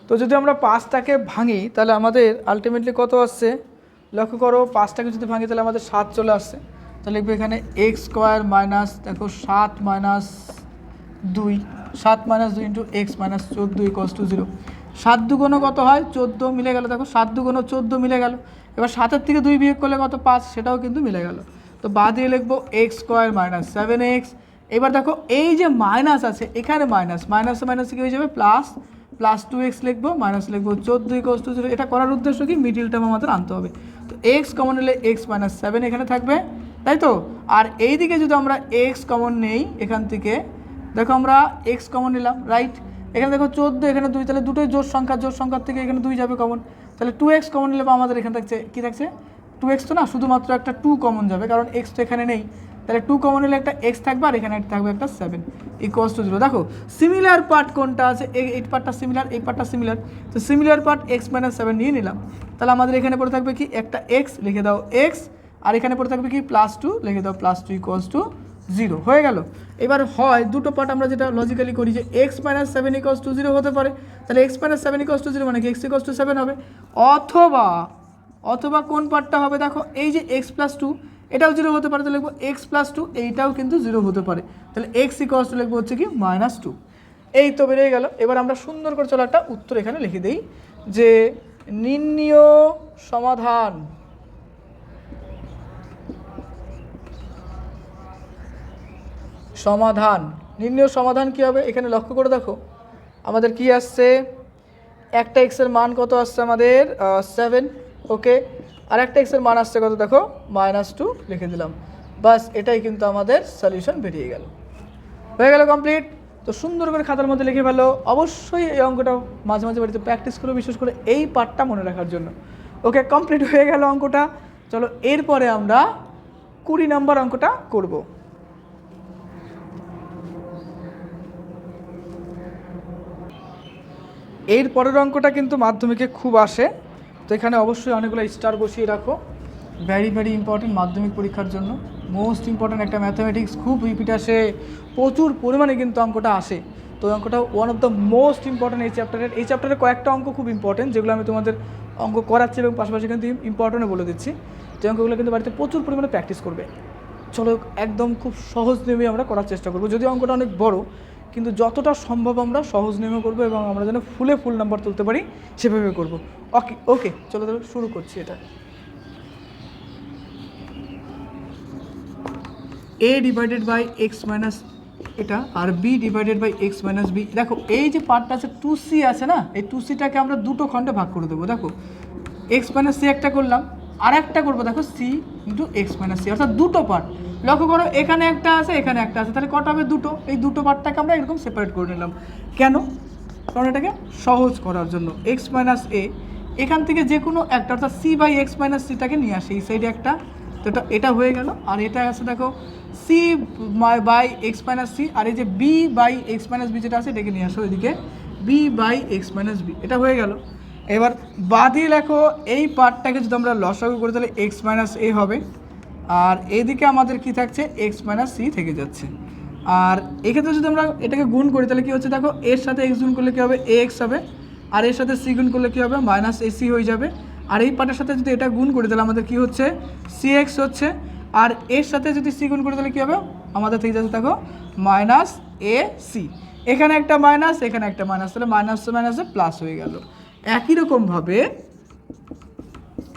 তো যদি আমরা 5টাকে ভাঙি তাহলে আমাদের আলটিমেটলি কত আসছে লক্ষ্য করো, 5টাকে যদি ভাঙি তাহলে আমাদের 7 চলে আসছে। তাহলে লিখবে এখানে x স্কোয়ার মাইনাস দেখো 7 minus 2 into x minus 14 equals to 0। 7 দুগুণ কত হয় 14 মিলে গেল, দেখো 7 দুগুণ 14 মিলে গেল। এবার 7-এর থেকে 2 বিয়োগ করলে কত 5, সেটাও কিন্তু মিলে গেল। তো বাদ দিয়ে লিখবো x স্কোয়ার মাইনাস 7x। এবার দেখো এই যে মাইনাস আছে এখানে মাইনাস কী হয়ে যাবে প্লাস 2x লিখবো, মাইনাস লিখবো 14 ইকুয়ালস টু 0। এটা করার উদ্দেশ্য কি মিডিল টার্ম আমাদের আনতে হবে। তো x কমন নিলে x মাইনাস 7 এখানে থাকবে, তাই তো। আর এই দিকে যদি আমরা x কমন নেই এখান থেকে, দেখো আমরা x কমন নিলাম, রাইট। এখানে দেখো 14 এখানে 2, তাহলে দুটোই জোড় সংখ্যার থেকে এখানে 2 যাবে কমন। তাহলে 2x কমন নিলে আমাদের এখানে থাকছে কী থাকছে 2x, তো না শুধুমাত্র একটা 2 কমন যাবে কারণ x তো এখানে নেই। তাহলে 2 কমন নিলে একটা x থাকবে আর এখানে থাকবে একটা 7 ইকুয়ালস টু 0। দেখো সিমিলার পার্ট কোনটা আছে, এই পার্টটা সিমিলার, এই পার্টটা সিমিলার। তো সিমিলার পার্ট x মাইনাস 7 নিয়ে নিলাম। তাহলে আমাদের এখানে পড়ে থাকবে কি একটা x, লিখে দাও x, আর এখানে পড়ে থাকবে কি +2, লিখে দাও +2 ইকুয়ালস টু 0 হয়ে গেল। এবার হয় দুটো পার্ট আমরা যেটা লজিক্যালি করি যে x মাইনাস 7 ইকুয়ালস টু 0 হতে পারে। তাহলে x মাইনাস 7 ইকুয়ালস টু 0 মানে কি x ইকুয়ালস টু 7 হবে। অথবা কোন পার্টটা হবে দেখো এই যে x প্লাস 2 এটাও 0 হতে পারে, তাহলে লিখবো x প্লাস 2 এইটাও কিন্তু 0 হতে পারে। তাহলে x ইকুয়ালস টু লিখবো হচ্ছে কি -2। এই তো বেরিয়ে গেল। এবার আমরা সুন্দর করে চলো একটা উত্তর এখানে লিখে দিই যে নির্ণীয় নির্ণীয় সমাধান কী হবে এখানে লক্ষ্য করে দেখো আমাদের কি আসছে, একটা এক্সের মান কত আসছে আমাদের 7, ওকে। আর একটা এক্সের মান আসছে কত দেখো -2 লিখে দিলাম, বাস এটাই কিন্তু আমাদের সলিউশন বেরিয়ে গেল, হয়ে গেল কমপ্লিট। তো সুন্দর করে খাতার মধ্যে লিখে ফেলো। অবশ্যই এই অঙ্কটা মাঝে মাঝে বাড়িতে প্র্যাকটিস করো, বিশেষ করে এই পার্টটা মনে রাখার জন্য। ওকে, কমপ্লিট হয়ে গেল অঙ্কটা। চলো এরপরে আমরা 20 নম্বর অঙ্কটা করব। এর পরের অঙ্কটা কিন্তু মাধ্যমিকে খুব আসে, তো এখানে অবশ্যই অনেকগুলো স্টার বসিয়ে রাখো। ভেরি ইম্পর্টেন্ট মাধ্যমিক পরীক্ষার জন্য, মোস্ট ইম্পর্টেন্ট একটা ম্যাথামেটিক্স, খুব রিপিট আসে, প্রচুর পরিমাণে কিন্তু অঙ্কটা আসে। তো অঙ্কটা one of the most important এই চ্যাপ্টারের কয়েকটা অঙ্ক খুব ইম্পর্টেন্ট, যেগুলো আমি তোমাদের অঙ্ক করাচ্ছি এবং পাশাপাশি কিন্তু ইম্পর্টেন্টও বলে দিচ্ছি। যে অঙ্কগুলো কিন্তু বাড়িতে প্রচুর পরিমাণে প্র্যাকটিস করবে। চলো একদম খুব সহজ নিয়মে আমরা করার চেষ্টা করবো, যদিও অঙ্কটা অনেক বড়, কিন্তু যতটা সম্ভব আমরা সহজ নিয়মে করবো এবং আমরা যেন ফুল নাম্বার তুলতে পারি সেভাবে করবো। ওকে চলো তাহলে শুরু করছি। এটা a divided by x minus এটা আর b divided by x minus b. দেখো এই যে পার্টটা আছে 2c আছে না, এই 2cটাকে আমরা দুটো খণ্ডে ভাগ করে দেবো। দেখো এক্স মাইনাস সি একটা করলাম, আর একটা করবো দেখো c into x minus c, অর্থাৎ দুটো পার্ট। লক্ষ্য করো এখানে একটা আছে এখানে একটা আছে, তাহলে কটা হবে দুটো। এই দুটো পার্টটাকে আমরা এরকম সেপারেট করে নিলাম। কেন? কারণ এটাকে সহজ করার জন্য। এক্স মাইনাস এ এখান থেকে যে কোনো একটা, অর্থাৎ সি বাই এক্স মাইনাস সিটাকে নিয়ে আসে এই সাইডে একটা, তো এটা হয়ে গেল। আর এটা আছে দেখো C by x minus C, আর এই যে B by x minus B যেটা আছে এটাকে নিয়ে আসো এদিকে B by x minus B, এটা হয়ে গেল। এবার বাদি লেখো এই পার্টটাকে যদি আমরা লসাগু করি তাহলে এক্স মাইনাস এ হবে, আর এদিকে আমাদের কি থাকছে এক্স মাইনাস সি থেকে যাচ্ছে। আর এক্ষেত্রে যদি আমরা এটাকে গুণ করি তাহলে কী হচ্ছে দেখো, এর সাথে এক্স গুণ করলে কী হবে এ এক্স হবে, আর এর সাথে সি গুণ করলে কী হবে মাইনাস এ সি হয়ে যাবে। আর এই পার্টের সাথে যদি এটা গুণ করি তাহলে আমাদের কী হচ্ছে সি এক্স হচ্ছে, আর এর সাথে যদি সি গুণ করি তাহলে কী হবে আমাদের থেকে যাচ্ছে দেখো মাইনাস এ সি। এখানে একটা মাইনাস এখানে একটা মাইনাস, তাহলে মাইনাসে মাইনাসে প্লাস হয়ে গেল। একই রকমভাবে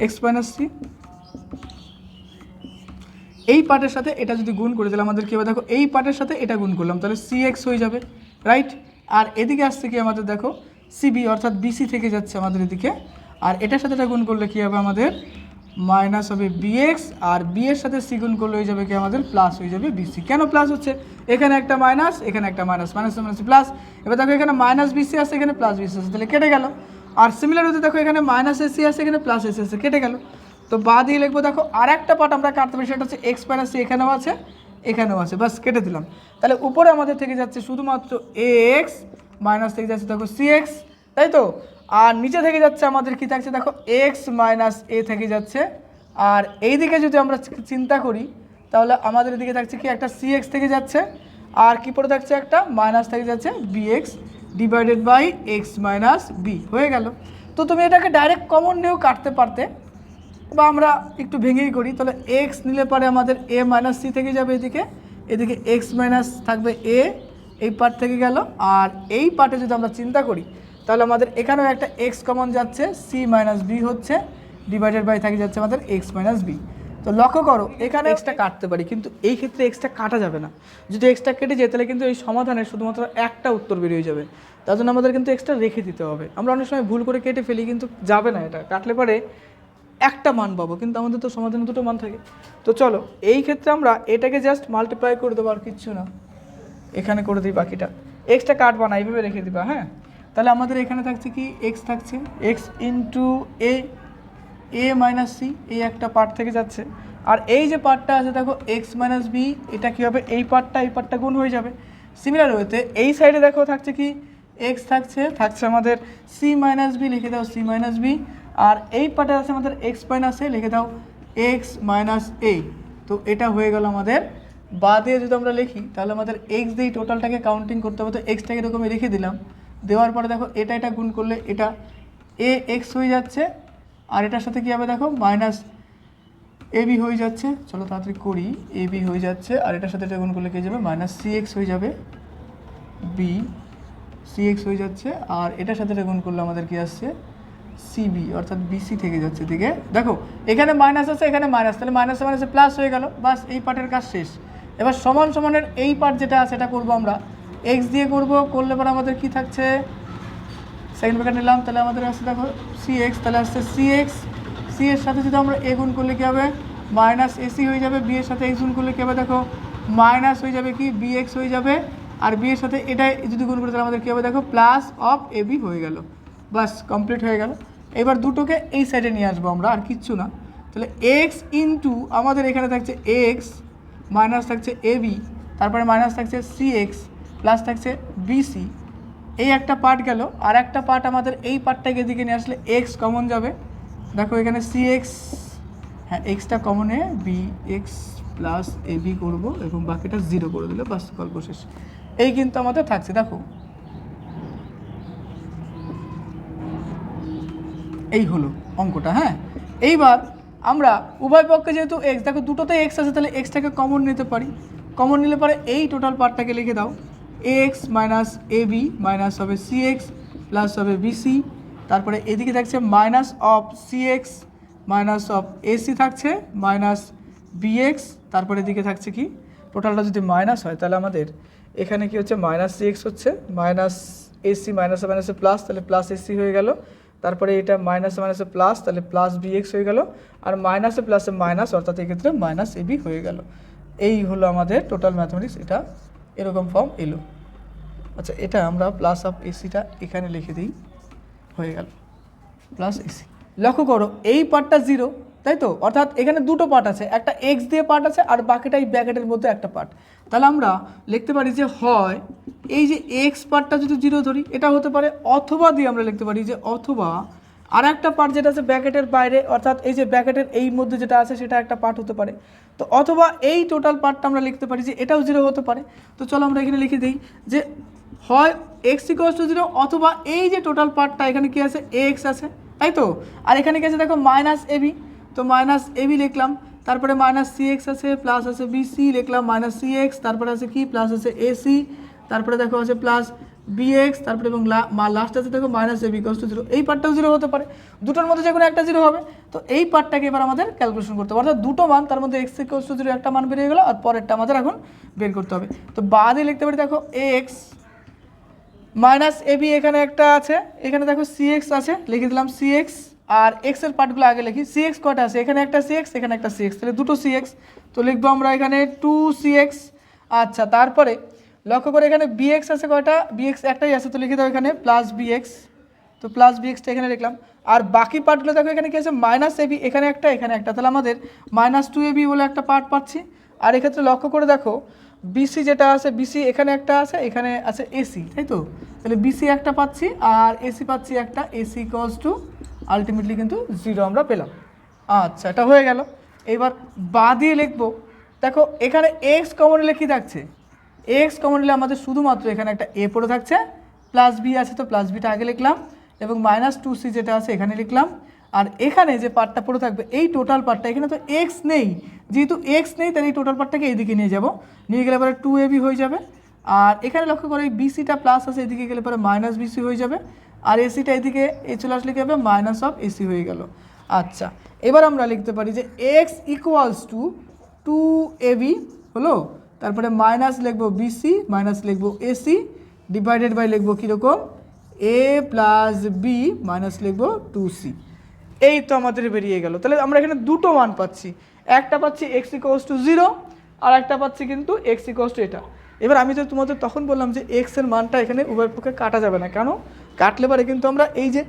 এক্স মাইনাস সি এই পার্টের সাথে এটা যদি গুণ করি তাহলে আমাদের কী হবে দেখো, এই পার্টের সাথে এটা গুণ করলাম তাহলে সি এক্স হয়ে যাবে, রাইট। আর এদিকে আসছে কি আমাদের দেখো সিবি, অর্থাৎ বিসি থেকে যাচ্ছে আমাদের এদিকে, আর এটার সাথে এটা গুণ করলে কী হবে আমাদের মাইনাস হবে বিএক্স, আর বি এর সাথে সি গুণ করলে হয়ে যাবে কি আমাদের প্লাস হয়ে যাবে বিসি। কেন প্লাস হচ্ছে, এখানে একটা মাইনাস এখানে একটা মাইনাস, মাইনাস মাইনাস প্লাস। এবার দেখো এখানে মাইনাস বিসি আছে এখানে প্লাস বিসি আছে, তাহলে কেটে গেল। আর সিমিলার হতে দেখো এখানে মাইনাস এসি আছে এখানে প্লাস এসি আছে, কেটে গেল। তো বাদ দিয়ে লিখবো দেখো আর একটা পার্ট আমরা কাটতে পারি, সেটা হচ্ছে এক্স মাইনাস সি এখানেও আছে এখানেও আছে, বাস কেটে দিলাম। তাহলে উপরে আমাদের থেকে যাচ্ছে শুধুমাত্র এ এক্স মাইনাস থেকে যাচ্ছে দেখো সিএক্স, তাই তো। আর নিচে থেকে যাচ্ছে আমাদের কি থাকছে দেখো এক্স মাইনাস এ থেকে যাচ্ছে। আর এই দিকে যদি আমরা চিন্তা করি তাহলে আমাদের এদিকে থাকছে কি একটা সিএক্স থেকে যাচ্ছে, আর কি পড়ে থাকছে একটা মাইনাস থেকে যাচ্ছে b x divided by x minus b হয়ে গেল। তো তুমি এটাকে ডাইরেক্ট কমন নিয়েও কাটতে পারতে, বা আমরা একটু ভেঙেই করি। তাহলে এক্স নিলে পরে আমাদের এ মাইনাস সি থেকে যাবে এদিকে, এদিকে এক্স মাইনাস থাকবে এ, এই পার্ট থেকে গেল। আর এই পার্টে যদি আমরা চিন্তা করি তাহলে আমাদের এখানেও একটা এক্স কমন যাচ্ছে, সি মাইনাস বি হচ্ছে ডিভাইডেড বাই থাকে যাচ্ছে আমাদের এক্স মাইনাস বি। তো লক্ষ্য করো এখানে এক্সটা কাটতে পারি, কিন্তু এই ক্ষেত্রে এক্সটা কাটা যাবে না। যদি এক্সটা কেটে যায় তাহলে কিন্তু এই সমাধানের শুধুমাত্র একটা উত্তর বেরিয়ে যাবে, তার জন্য আমাদের কিন্তু এক্সটা রেখে দিতে হবে। আমরা অনেক সময় ভুল করে কেটে ফেলি, কিন্তু যাবে না, এটা কাটলে পরে একটা মান পাবো, কিন্তু আমাদের তো সমাধানে দুটো মান থাকে। তো চলো এই ক্ষেত্রে আমরা এটাকে জাস্ট মাল্টিপ্লাই করে দেবো, আর কিচ্ছু না। এখানে করে দিই বাকিটা, এক্সটা কাটবা না, এইভাবে রেখে দিবা। হ্যাঁ, তাহলে আমাদের এখানে থাকছে কি এক্স থাকছে এক্স ইন্টু এ মাইনাস সি, এই একটা পার্ট থেকে যাচ্ছে। আর এই যে পার্টটা আছে দেখো এক্স মাইনাস বি, এটা কী হবে এই পার্টটা গুণ হয়ে যাবে। সিমিলার ওয়েতে এই সাইডে দেখো থাকছে কি এক্স থাকছে আমাদের সি মাইনাস বি, লিখে দাও সি মাইনাস বি। আর এই পার্টে আছে আমাদের এক্স মাইনাস এ, লিখে দাও এক্স মাইনাস এ। তো এটা হয়ে গেল আমাদের। বা দিয়ে যদি আমরা লিখি তাহলে আমাদের এক্স দিয়ে টোটালটাকে কাউন্টিং করতে হবে। তো এক্সটাকে এরকমই রেখে দিলাম, দেওয়ার পরে দেখো এটা গুণ করলে এটা এ এক্স হয়ে যাচ্ছে, আর এটার সাথে কী হবে দেখো মাইনাস এ বি হয়ে যাচ্ছে। চলো তাড়াতাড়ি করি, এ বি হয়ে যাচ্ছে, আর এটার সাথে এটা গুণ করলে কী যাবে মাইনাস সি এক্স হয়ে যাবে, বি সি এক্স হয়ে যাচ্ছে। আর এটার সাথে এটা গুণ করলে আমাদের কী আসছে সিবি, অর্থাৎ বিসি থেকে যাচ্ছে দিকে। দেখো এখানে মাইনাস আছে এখানে মাইনাস, তাহলে মাইনাসে মাইনাসে প্লাস হয়ে গেল, বাস এই পার্টের কাজ শেষ। এবার সমান সমানের এই পার্ট যেটা আছে এটা করবো আমরা এক্স দিয়ে করলে পরে আমাদের কি থাকছে সেকেন্ড ব্র্যাকেট নিলাম, তাহলে আমাদের আসছে দেখো সি এক্স, তাহলে আসছে সি এক্স। সি এর সাথে যদি আমরা এ গুণ করলে কী হবে মাইনাস এসি হয়ে যাবে, বি এর সাথে এক্স গুণ করলে কী হবে দেখো মাইনাস হয়ে যাবে কি বি এক্স হয়ে যাবে। আর বি এর সাথে এটা যদি গুণ করি তাহলে আমাদের কী হবে দেখো প্লাস অফ এ বি হয়ে গেল, বাস কমপ্লিট হয়ে গেল। এবার দুটোকে এই সাইডে নিয়ে আসবো আমরা, আর কিচ্ছু না। তাহলে এক্স ইন্টু আমাদের এখানে থাকছে এক্স মাইনাস থাকছে এ বি, তারপরে মাইনাস থাকছে সি এক্স প্লাস থাকছে বিসি, এই একটা পার্ট গেল। আর একটা পার্ট আমাদের এই পার্টটাকে এদিকে নিয়ে আসলে এক্স কমন যাবে। দেখো এখানে সি এক্স, হ্যাঁ extra কমনে B x plus A B করবো, এবং বাকিটা জিরো করে দিলে বাস গল্প শেষ। এই কিন্তু আমাদের থাকছে, দেখো এই হলো অঙ্কটা। হ্যাঁ, এইবার আমরা উভয় পক্ষে যেহেতু এক্স, দেখো দুটোতে এক্স আছে তাহলে এক্সটাকে কমন নিতে পারি। কমন নিলে পরে এই টোটাল পার্টটাকে লিখে দাও x minus a b minus হবে সি এক্স প্লাস হবে বিসি, তারপরে এদিকে থাকছে minus of c x minus of a c থাকছে মাইনাস বিএক্স, তারপরে এদিকে থাকছে কি টোটালটা যদি মাইনাস হয় তাহলে আমাদের এখানে কি হচ্ছে মাইনাস সি এক্স হচ্ছে মাইনাস এসি মাইনাসে মাইনাসে প্লাস, তাহলে প্লাস এসি হয়ে গেল। তারপরে এটা মাইনাসে মাইনাসে প্লাস, তাহলে প্লাস বিএক্স হয়ে গেল। আর মাইনাসে প্লাসে মাইনাস, অর্থাৎ এক্ষেত্রে মাইনাস এবি হয়ে গেল। এই হলো আমাদের টোটাল ম্যাথমেটিক্স, এটা এরকম ফর্ম এলো। আচ্ছা, এটা আমরা প্লাস অফ এসিটা এখানে লিখে দিই, হয়ে গেল প্লাস এসি। লক্ষ্য করো এই পার্টটা জিরো, তাই তো, অর্থাৎ এখানে দুটো পার্ট আছে, একটা এক্স দিয়ে পার্ট আছে আর বাকিটা এই ব্র্যাকেটের মধ্যে একটা পার্ট। তাহলে আমরা লিখতে পারি যে হয় এই যে এক্স পার্টটা যদি জিরো ধরি এটা হতে পারে, অথবা দিয়ে আমরা লিখতে পারি যে অথবা আর একটা পার্ট যেটা আছে ব্র্যাকেটের বাইরে, অর্থাৎ এই যে ব্র্যাকেটের এই মধ্যে যেটা আছে সেটা একটা পার্ট হতে পারে। তো অথবা এই টোটাল পার্টটা আমরা লিখতে পারি যে এটাও জিরো হতে পারে। তো চলো আমরা এখানে লিখে দিই যে হয় এক্স ইকুয়ালস টু জিরো, অথবা এই যে টোটাল পার্টটা এখানে কি আছে এক্স আছে, তাই তো। আর এখানে কি আছে দেখো মাইনাস এবি, তো মাইনাস এবি লিখলাম, তারপরে মাইনাস সি এক্স আছে প্লাস আছে বিসি লিখলাম মাইনাস সি এক্স, তারপরে আছে কি প্লাস আছে এসি, তারপরে দেখো আছে প্লাস বিএক্স, তারপরে এবং লাস্ট আছে দেখো minus a b equals to zero. এই পার্টটাও জিরো হতে পারে, দুটোর মধ্যে যে কোনো একটা জিরো হবে। তো এই পার্টটাকে এবার আমাদের ক্যালকুলেশন করতে হবে, অর্থাৎ দুটো মান, তার মধ্যে এক্স ইকুয়ালস টু জিরো একটা মান বেরিয়ে গেলো, আর পরেরটা আমাদের এখন বের করতে হবে। তো বাদে লিখতে পারি দেখো এক্স মাইনাস এবি, এখানে একটা আছে, এখানে দেখো সি এক্স আছে, লিখে দিলাম সি এক্স। আর এক্সের পার্টগুলো আগে লিখি, সি এক্স কয়টা আছে, এখানে একটা সি এক্স এখানে একটা সি এক্স, তাহলে দুটো সি এক্স, তো লিখবো আমরা এখানে টু সি এক্স। আচ্ছা, তারপরে লক্ষ্য করে এখানে বিএক্স আছে কয়টা, বিএক্স একটাই আছে, তো লিখে দাও এখানে প্লাস বিএক্স, তো প্লাস বিএক্সটা এখানে লিখলাম। আর বাকি পার্টগুলো দেখো এখানে কি আছে মাইনাস এবি, এখানে একটা এখানে একটা, তাহলে আমাদের মাইনাস টু এবি বলে একটা পার্ট পাচ্ছি। আর এক্ষেত্রে লক্ষ্য করে দেখো বিসি যেটা আছে, বিসি এখানে একটা আছে, এখানে আছে এসি, তাই তো? তাহলে বিসি একটা পাচ্ছি আর এসি পাচ্ছি একটা, এসি ইকুয়ালস টু আলটিমেটলি কিন্তু 0 আমরা পেলাম। আচ্ছা, এটা হয়ে গেল। এবার বা দিয়ে লিখবো, দেখো এখানে এক্স কমন নিলে কী থাকছে, এক্স কমন নিলে আমাদের শুধুমাত্র এখানে একটা এ পড়ে থাকছে, প্লাস বি আছে তো প্লাস বিটা আগে লিখলাম, এবং -2c যেটা আছে এখানে লিখলাম। আর এখানে যে পার্টটা পড়ে থাকবে এই টোটাল পার্টটা, এখানে তো এক্স নেই, যেহেতু এক্স নেই তাহলে এই টোটাল পার্টটাকে এইদিকে নিয়ে যাব, নিয়ে গেলে পরে 2ab হয়ে যাবে। আর এখানে লক্ষ্য করে এই বিসিটা প্লাস আছে, এদিকে গেলে পরে -bc হয়ে যাবে, আর এসিটা এদিকে চলে আসলে কী হবে, -ac হয়ে গেল। আচ্ছা, এবার আমরা লিখতে পারি যে এক্স ইকুয়ালস টু 2ab হলো, তারপরে মাইনাস লিখবো বিসি, মাইনাস লিখবো এসি, ডিভাইডেড বাই লিখবো কীরকম, এ প্লাস বি মাইনাস লিখবো 2c। এই তো আমাদের বেরিয়ে গেল। তাহলে আমরা এখানে দুটো মান পাচ্ছি, একটা পাচ্ছি এক্স ইকুয়ালস টু 0, আর একটা পাচ্ছি কিন্তু এক্স ইকুয়ালস টু এটা। এবার আমি তো তোমাদের তখন বললাম যে এক্সের মানটা এখানে উভয় পক্ষে কাটা যাবে না, কেন? কাটলে পারে কিন্তু আমরা এই যে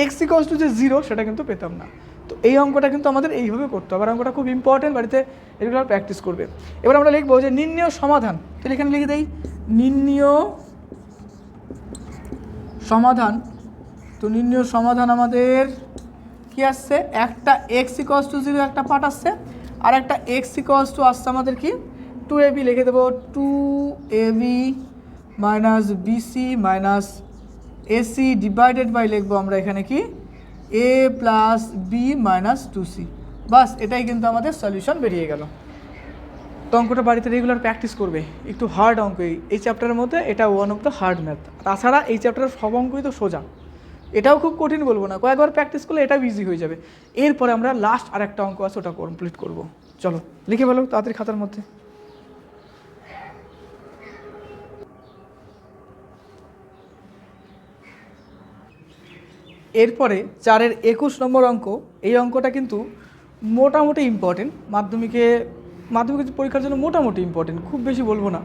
এক্স ইকুয়ালস টু যে 0 সেটা কিন্তু পেতাম না। তো এই অঙ্কটা কিন্তু আমাদের এইভাবে করতে হবে, আর অঙ্কটা খুব ইম্পর্টেন্ট, বাড়িতে এগুলো প্র্যাকটিস করবে। এবার আমরা লিখবো যে নির্ণয় সমাধান, তাহলে এখানে লিখে দেই নির্ণয় সমাধান। তো নির্ণয় সমাধান আমাদের কি আসছে, একটা এক্স ইকুয়ালস টু 0 একটা পার্ট আসছে, আর একটা এক্স ইকুয়ালস টু আসছে আমাদের কি 2ab, লিখে দেবো 2ab minus b c minus a c divided by লিখবো আমরা এখানে কি a plus b minus 2c। বাস, এটাই কিন্তু আমাদের সলিউশন বেরিয়ে গেল। তো অঙ্কটা বাড়িতে রেগুলার প্র্যাকটিস করবে, একটু হার্ড অঙ্ক এই চ্যাপ্টারের মধ্যে, এটা one of the hard math. তাছাড়া এই চ্যাপ্টারের সব অঙ্কই তো সোজা, এটাও খুব কঠিন বলবো না, কয়েকবার প্র্যাকটিস করলে এটাও ইজি হয়ে যাবে। এরপরে আমরা লাস্ট আর একটা অঙ্ক আছে ওটা কমপ্লিট করব। চলো লিখে বলো তাড়াতাড়ি খাতার মধ্যে। এরপরে 4-এর 21 নম্বর অঙ্ক। এই অঙ্কটা কিন্তু মোটামুটি ইম্পর্টেন্ট, মাধ্যমিক পরীক্ষার জন্য মোটামুটি ইম্পর্টেন্ট, খুব বেশি বলবো না।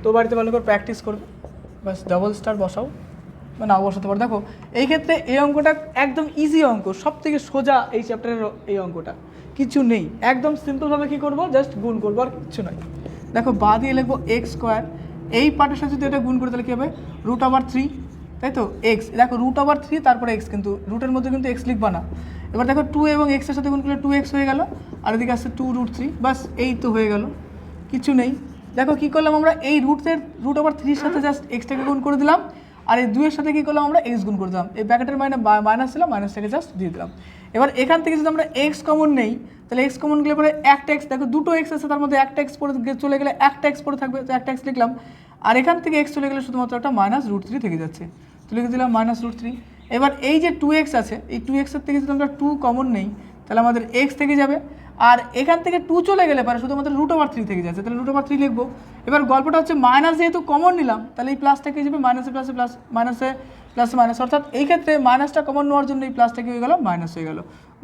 তো বাড়িতে ভালো করে প্র্যাকটিস করবে, বাস ডাবল স্টার বসাও, না বসাতে পারো। দেখো এই ক্ষেত্রে এই অঙ্কটা একদম ইজি অঙ্ক, সব থেকে সোজা এই চ্যাপ্টারের এই অঙ্কটা, কিছু নেই, একদম সিম্পলভাবে কী করবো, জাস্ট গুণ করবো আর কিছু নয়। দেখো বা দিয়ে লিখবো এক্স স্কোয়ার, এই পার্টের সাথে যদি এটা গুণ করে তাহলে কী হবে, √3, তাই তো এক্স। দেখো √3 তারপরে এক্স, কিন্তু রুটের মধ্যে কিন্তু এক্স লিখবা না। এবার দেখো 2 এবং এক্সের সাথে গুণ করলে 2x হয়ে গেল, আর এদিকে আসছে 2√3, বাস এই তো হয়ে গেল, কিছু নেই। দেখো কী করলাম আমরা, এই √3 সাথে জাস্ট এক্সটাকে গুণ করে দিলাম, আর এই 2 এর সাথে কী করলাম আমরা, এক্স গুণ করে দিলাম, এই ব্র্যাকেটের মাইনাস ছিল, মাইনাসটাকে জাস্ট দিয়ে দিলাম। এবার এখান থেকে যদি আমরা এক্স কমন নেই, তাহলে এক্স কমন গেলে পরে একটা এক্স, দেখো দুটো এক্স আছে, তার মধ্যে একটা এক্স পড়ে চলে গেলে একটা এক্স পড়ে থাকবে, তো একটা এক্স লিখলাম, আর এখান থেকে এক্স চলে গেলে শুধুমাত্র একটা -√3 থেকে যাচ্ছে, তো লিখে দিলাম -√3। এবার এই যে 2x আছে, এই 2x-এর থেকে যদি আমরা 2 কমন নেই তাহলে আমাদের x থেকে যাবে, আর এখান থেকে 2 চলে গেলে পারে শুধুমাত্র √3 থেকে যাচ্ছে, তাহলে √3 লিখবো। এবার গল্পটা হচ্ছে মাইনাস যেহেতু কমন নিলাম, তাহলে এই প্লাসটা কি যাবে, মাইনাসে প্লাসে প্লাস, মাইনাসে প্লাসে মাইনাস, অর্থাৎ এই ক্ষেত্রে মাইনাসটা কমন নেওয়ার জন্য এই প্লাসটা কি হয়ে গেল, মাইনাস হয়ে গেল,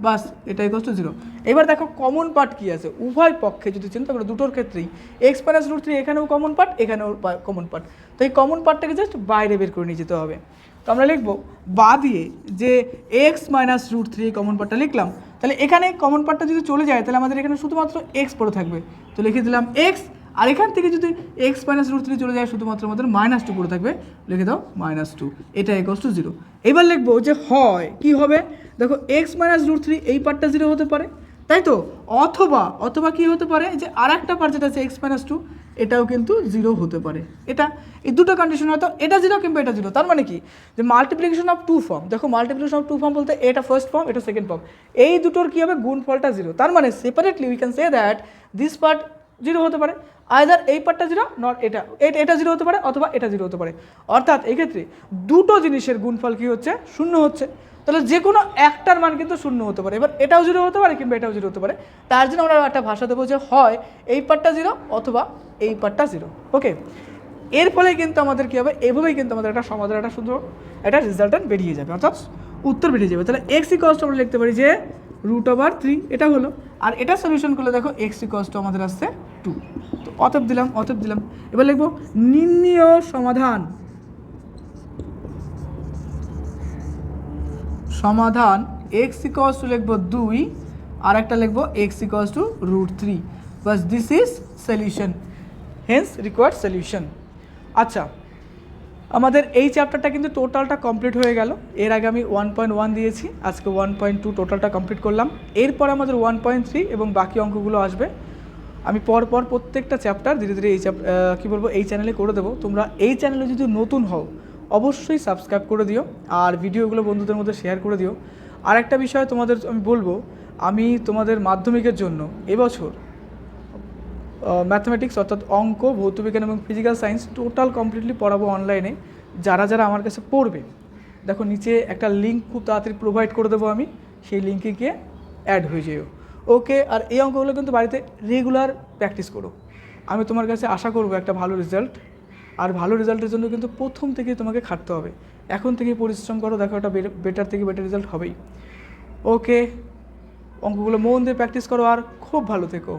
বাস এটা ইকুয়ালস টু 0। এবার দেখো কমন পার্ট কী আছে, উভয় পক্ষে যদি চিন্তা করো দুটোর ক্ষেত্রেই x -√3 এখানেও কমন পার্ট, এখানেও কমন পার্ট, তো এই কমন পার্টটাকে জাস্ট বাইরে বের করে নিয়ে যেতে হবে। তো আমরা লিখবো বা দিয়ে যে x -√3 কমন পার্টটা লিখলাম, তাহলে এখানে কমন পার্টটা যদি চলে যায় তাহলে আমাদের এখানে শুধুমাত্র x পড়ে থাকবে, তো লিখে দিলাম x, আর এখান থেকে যদি x -√3 চলে যায় শুধুমাত্র আমাদের -2 পড়ে থাকবে, লিখে দাও -2, এটা ইকুয়ালস টু 0। এবার লিখবো যে হয় কি হবে, দেখো x -√3 এই পার্টটা 0 হতে পারে, তাই তো, অথবা কি হতে পারে যে আর একটা পার্ট যেটা আছে x -2 এটাও কিন্তু 0 হতে পারে। এটা এই দুটো কন্ডিশন, হয়তো এটা 0 কিংবা এটা 0। তার মানে কি, যে মাল্টিপ্লিকেশন অফ 2 ফর্ম, দেখো মাল্টিপ্লিকেশন অফ 2 ফর্ম বলতে এটা ফার্স্ট ফর্ম, এটা সেকেন্ড ফর্ম, এই দুটোর কী হবে, গুণফলটা 0। তার মানে separately we can say that this part 0 হতে পারে, আইদার এই পার্টটা 0 নট এটা 0 হতে পারে, অথবা এটা 0 হতে পারে। অর্থাৎ এক্ষেত্রে দুটো জিনিসের গুণফল কী হচ্ছে, 0 হচ্ছে, তাহলে যে কোনো একটার মান কিন্তু 0 হতে পারে। এবার এটাও 0 হতে পারে কিংবা এটাও 0 হতে পারে, তার জন্য আমরা একটা ভাষা দেবো যে হয় এই পার্টটা 0 অথবা এই পার্টটা 0। ওকে, এর ফলে কিন্তু আমাদের কী হবে, এভাবেই কিন্তু আমাদের একটা সমাধান, একটা সুন্দর একটা রেজাল্টেন্ট বেরিয়ে যাবে, অর্থাৎ উত্তর বেরিয়ে যাবে। তাহলে x ইকুয়ালস টু আমরা লিখতে পারি যে √3, এটা হলো, আর এটা সলিউশন করলে দেখো x ইকুয়ালস টু আমাদের আসছে 2, তো অতএব দিলাম। এবার লিখবো নির্ণয় সমাধান x ইকুয়ালস টু লিখবো 2, আর একটা লিখবো x ইকুয়ালস টু √3, বাস this is solution. Hence required solution. আচ্ছা, আমাদের এই চ্যাপ্টারটা কিন্তু টোটালটা কমপ্লিট হয়ে গেল। এর আগে আমি 1.1 দিয়েছি, আজকে 1.2 টোটালটা কমপ্লিট করলাম। এরপর আমাদের 1.3 এবং বাকি অঙ্কগুলো আসবে। আমি পরপর প্রত্যেকটা চ্যাপ্টার ধীরে ধীরে এই চ্যানেলে করে দেবো। তোমরা এই চ্যানেলে যদি নতুন হও অবশ্যই সাবস্ক্রাইব করে দিও, আর ভিডিওগুলো বন্ধুদের মধ্যে শেয়ার করে দিও। আর একটা বিষয় তোমাদের আমি বলবো, আমি তোমাদের মাধ্যমিকের জন্য এবছর ম্যাথমেটিক্স অর্থাৎ অঙ্ক, ভৌতবিজ্ঞান এবং ফিজিক্যাল সায়েন্স টোটাল কমপ্লিটলি পড়াবো অনলাইনে। যারা যারা আমার কাছে পড়বে, দেখো নিচে একটা লিঙ্ক খুব তাড়াতাড়ি প্রোভাইড করে দেবো আমি, সেই লিঙ্কে গিয়ে অ্যাড হয়ে যেও। ওকে, আর এই অঙ্কগুলো কিন্তু বাড়িতে রেগুলার প্র্যাকটিস করো। আমি তোমার কাছে আশা করবো একটা ভালো রেজাল্ট, আর ভালো রেজাল্টের জন্য কিন্তু প্রথম থেকেই তোমাকে খাটতে হবে। এখন থেকেই পরিশ্রম করো, দেখো একটা বেটার থেকে বেটার রেজাল্ট হবেই। ওকে, অঙ্কগুলো মন দিয়ে প্র্যাকটিস করো আর খুব ভালো থেকো।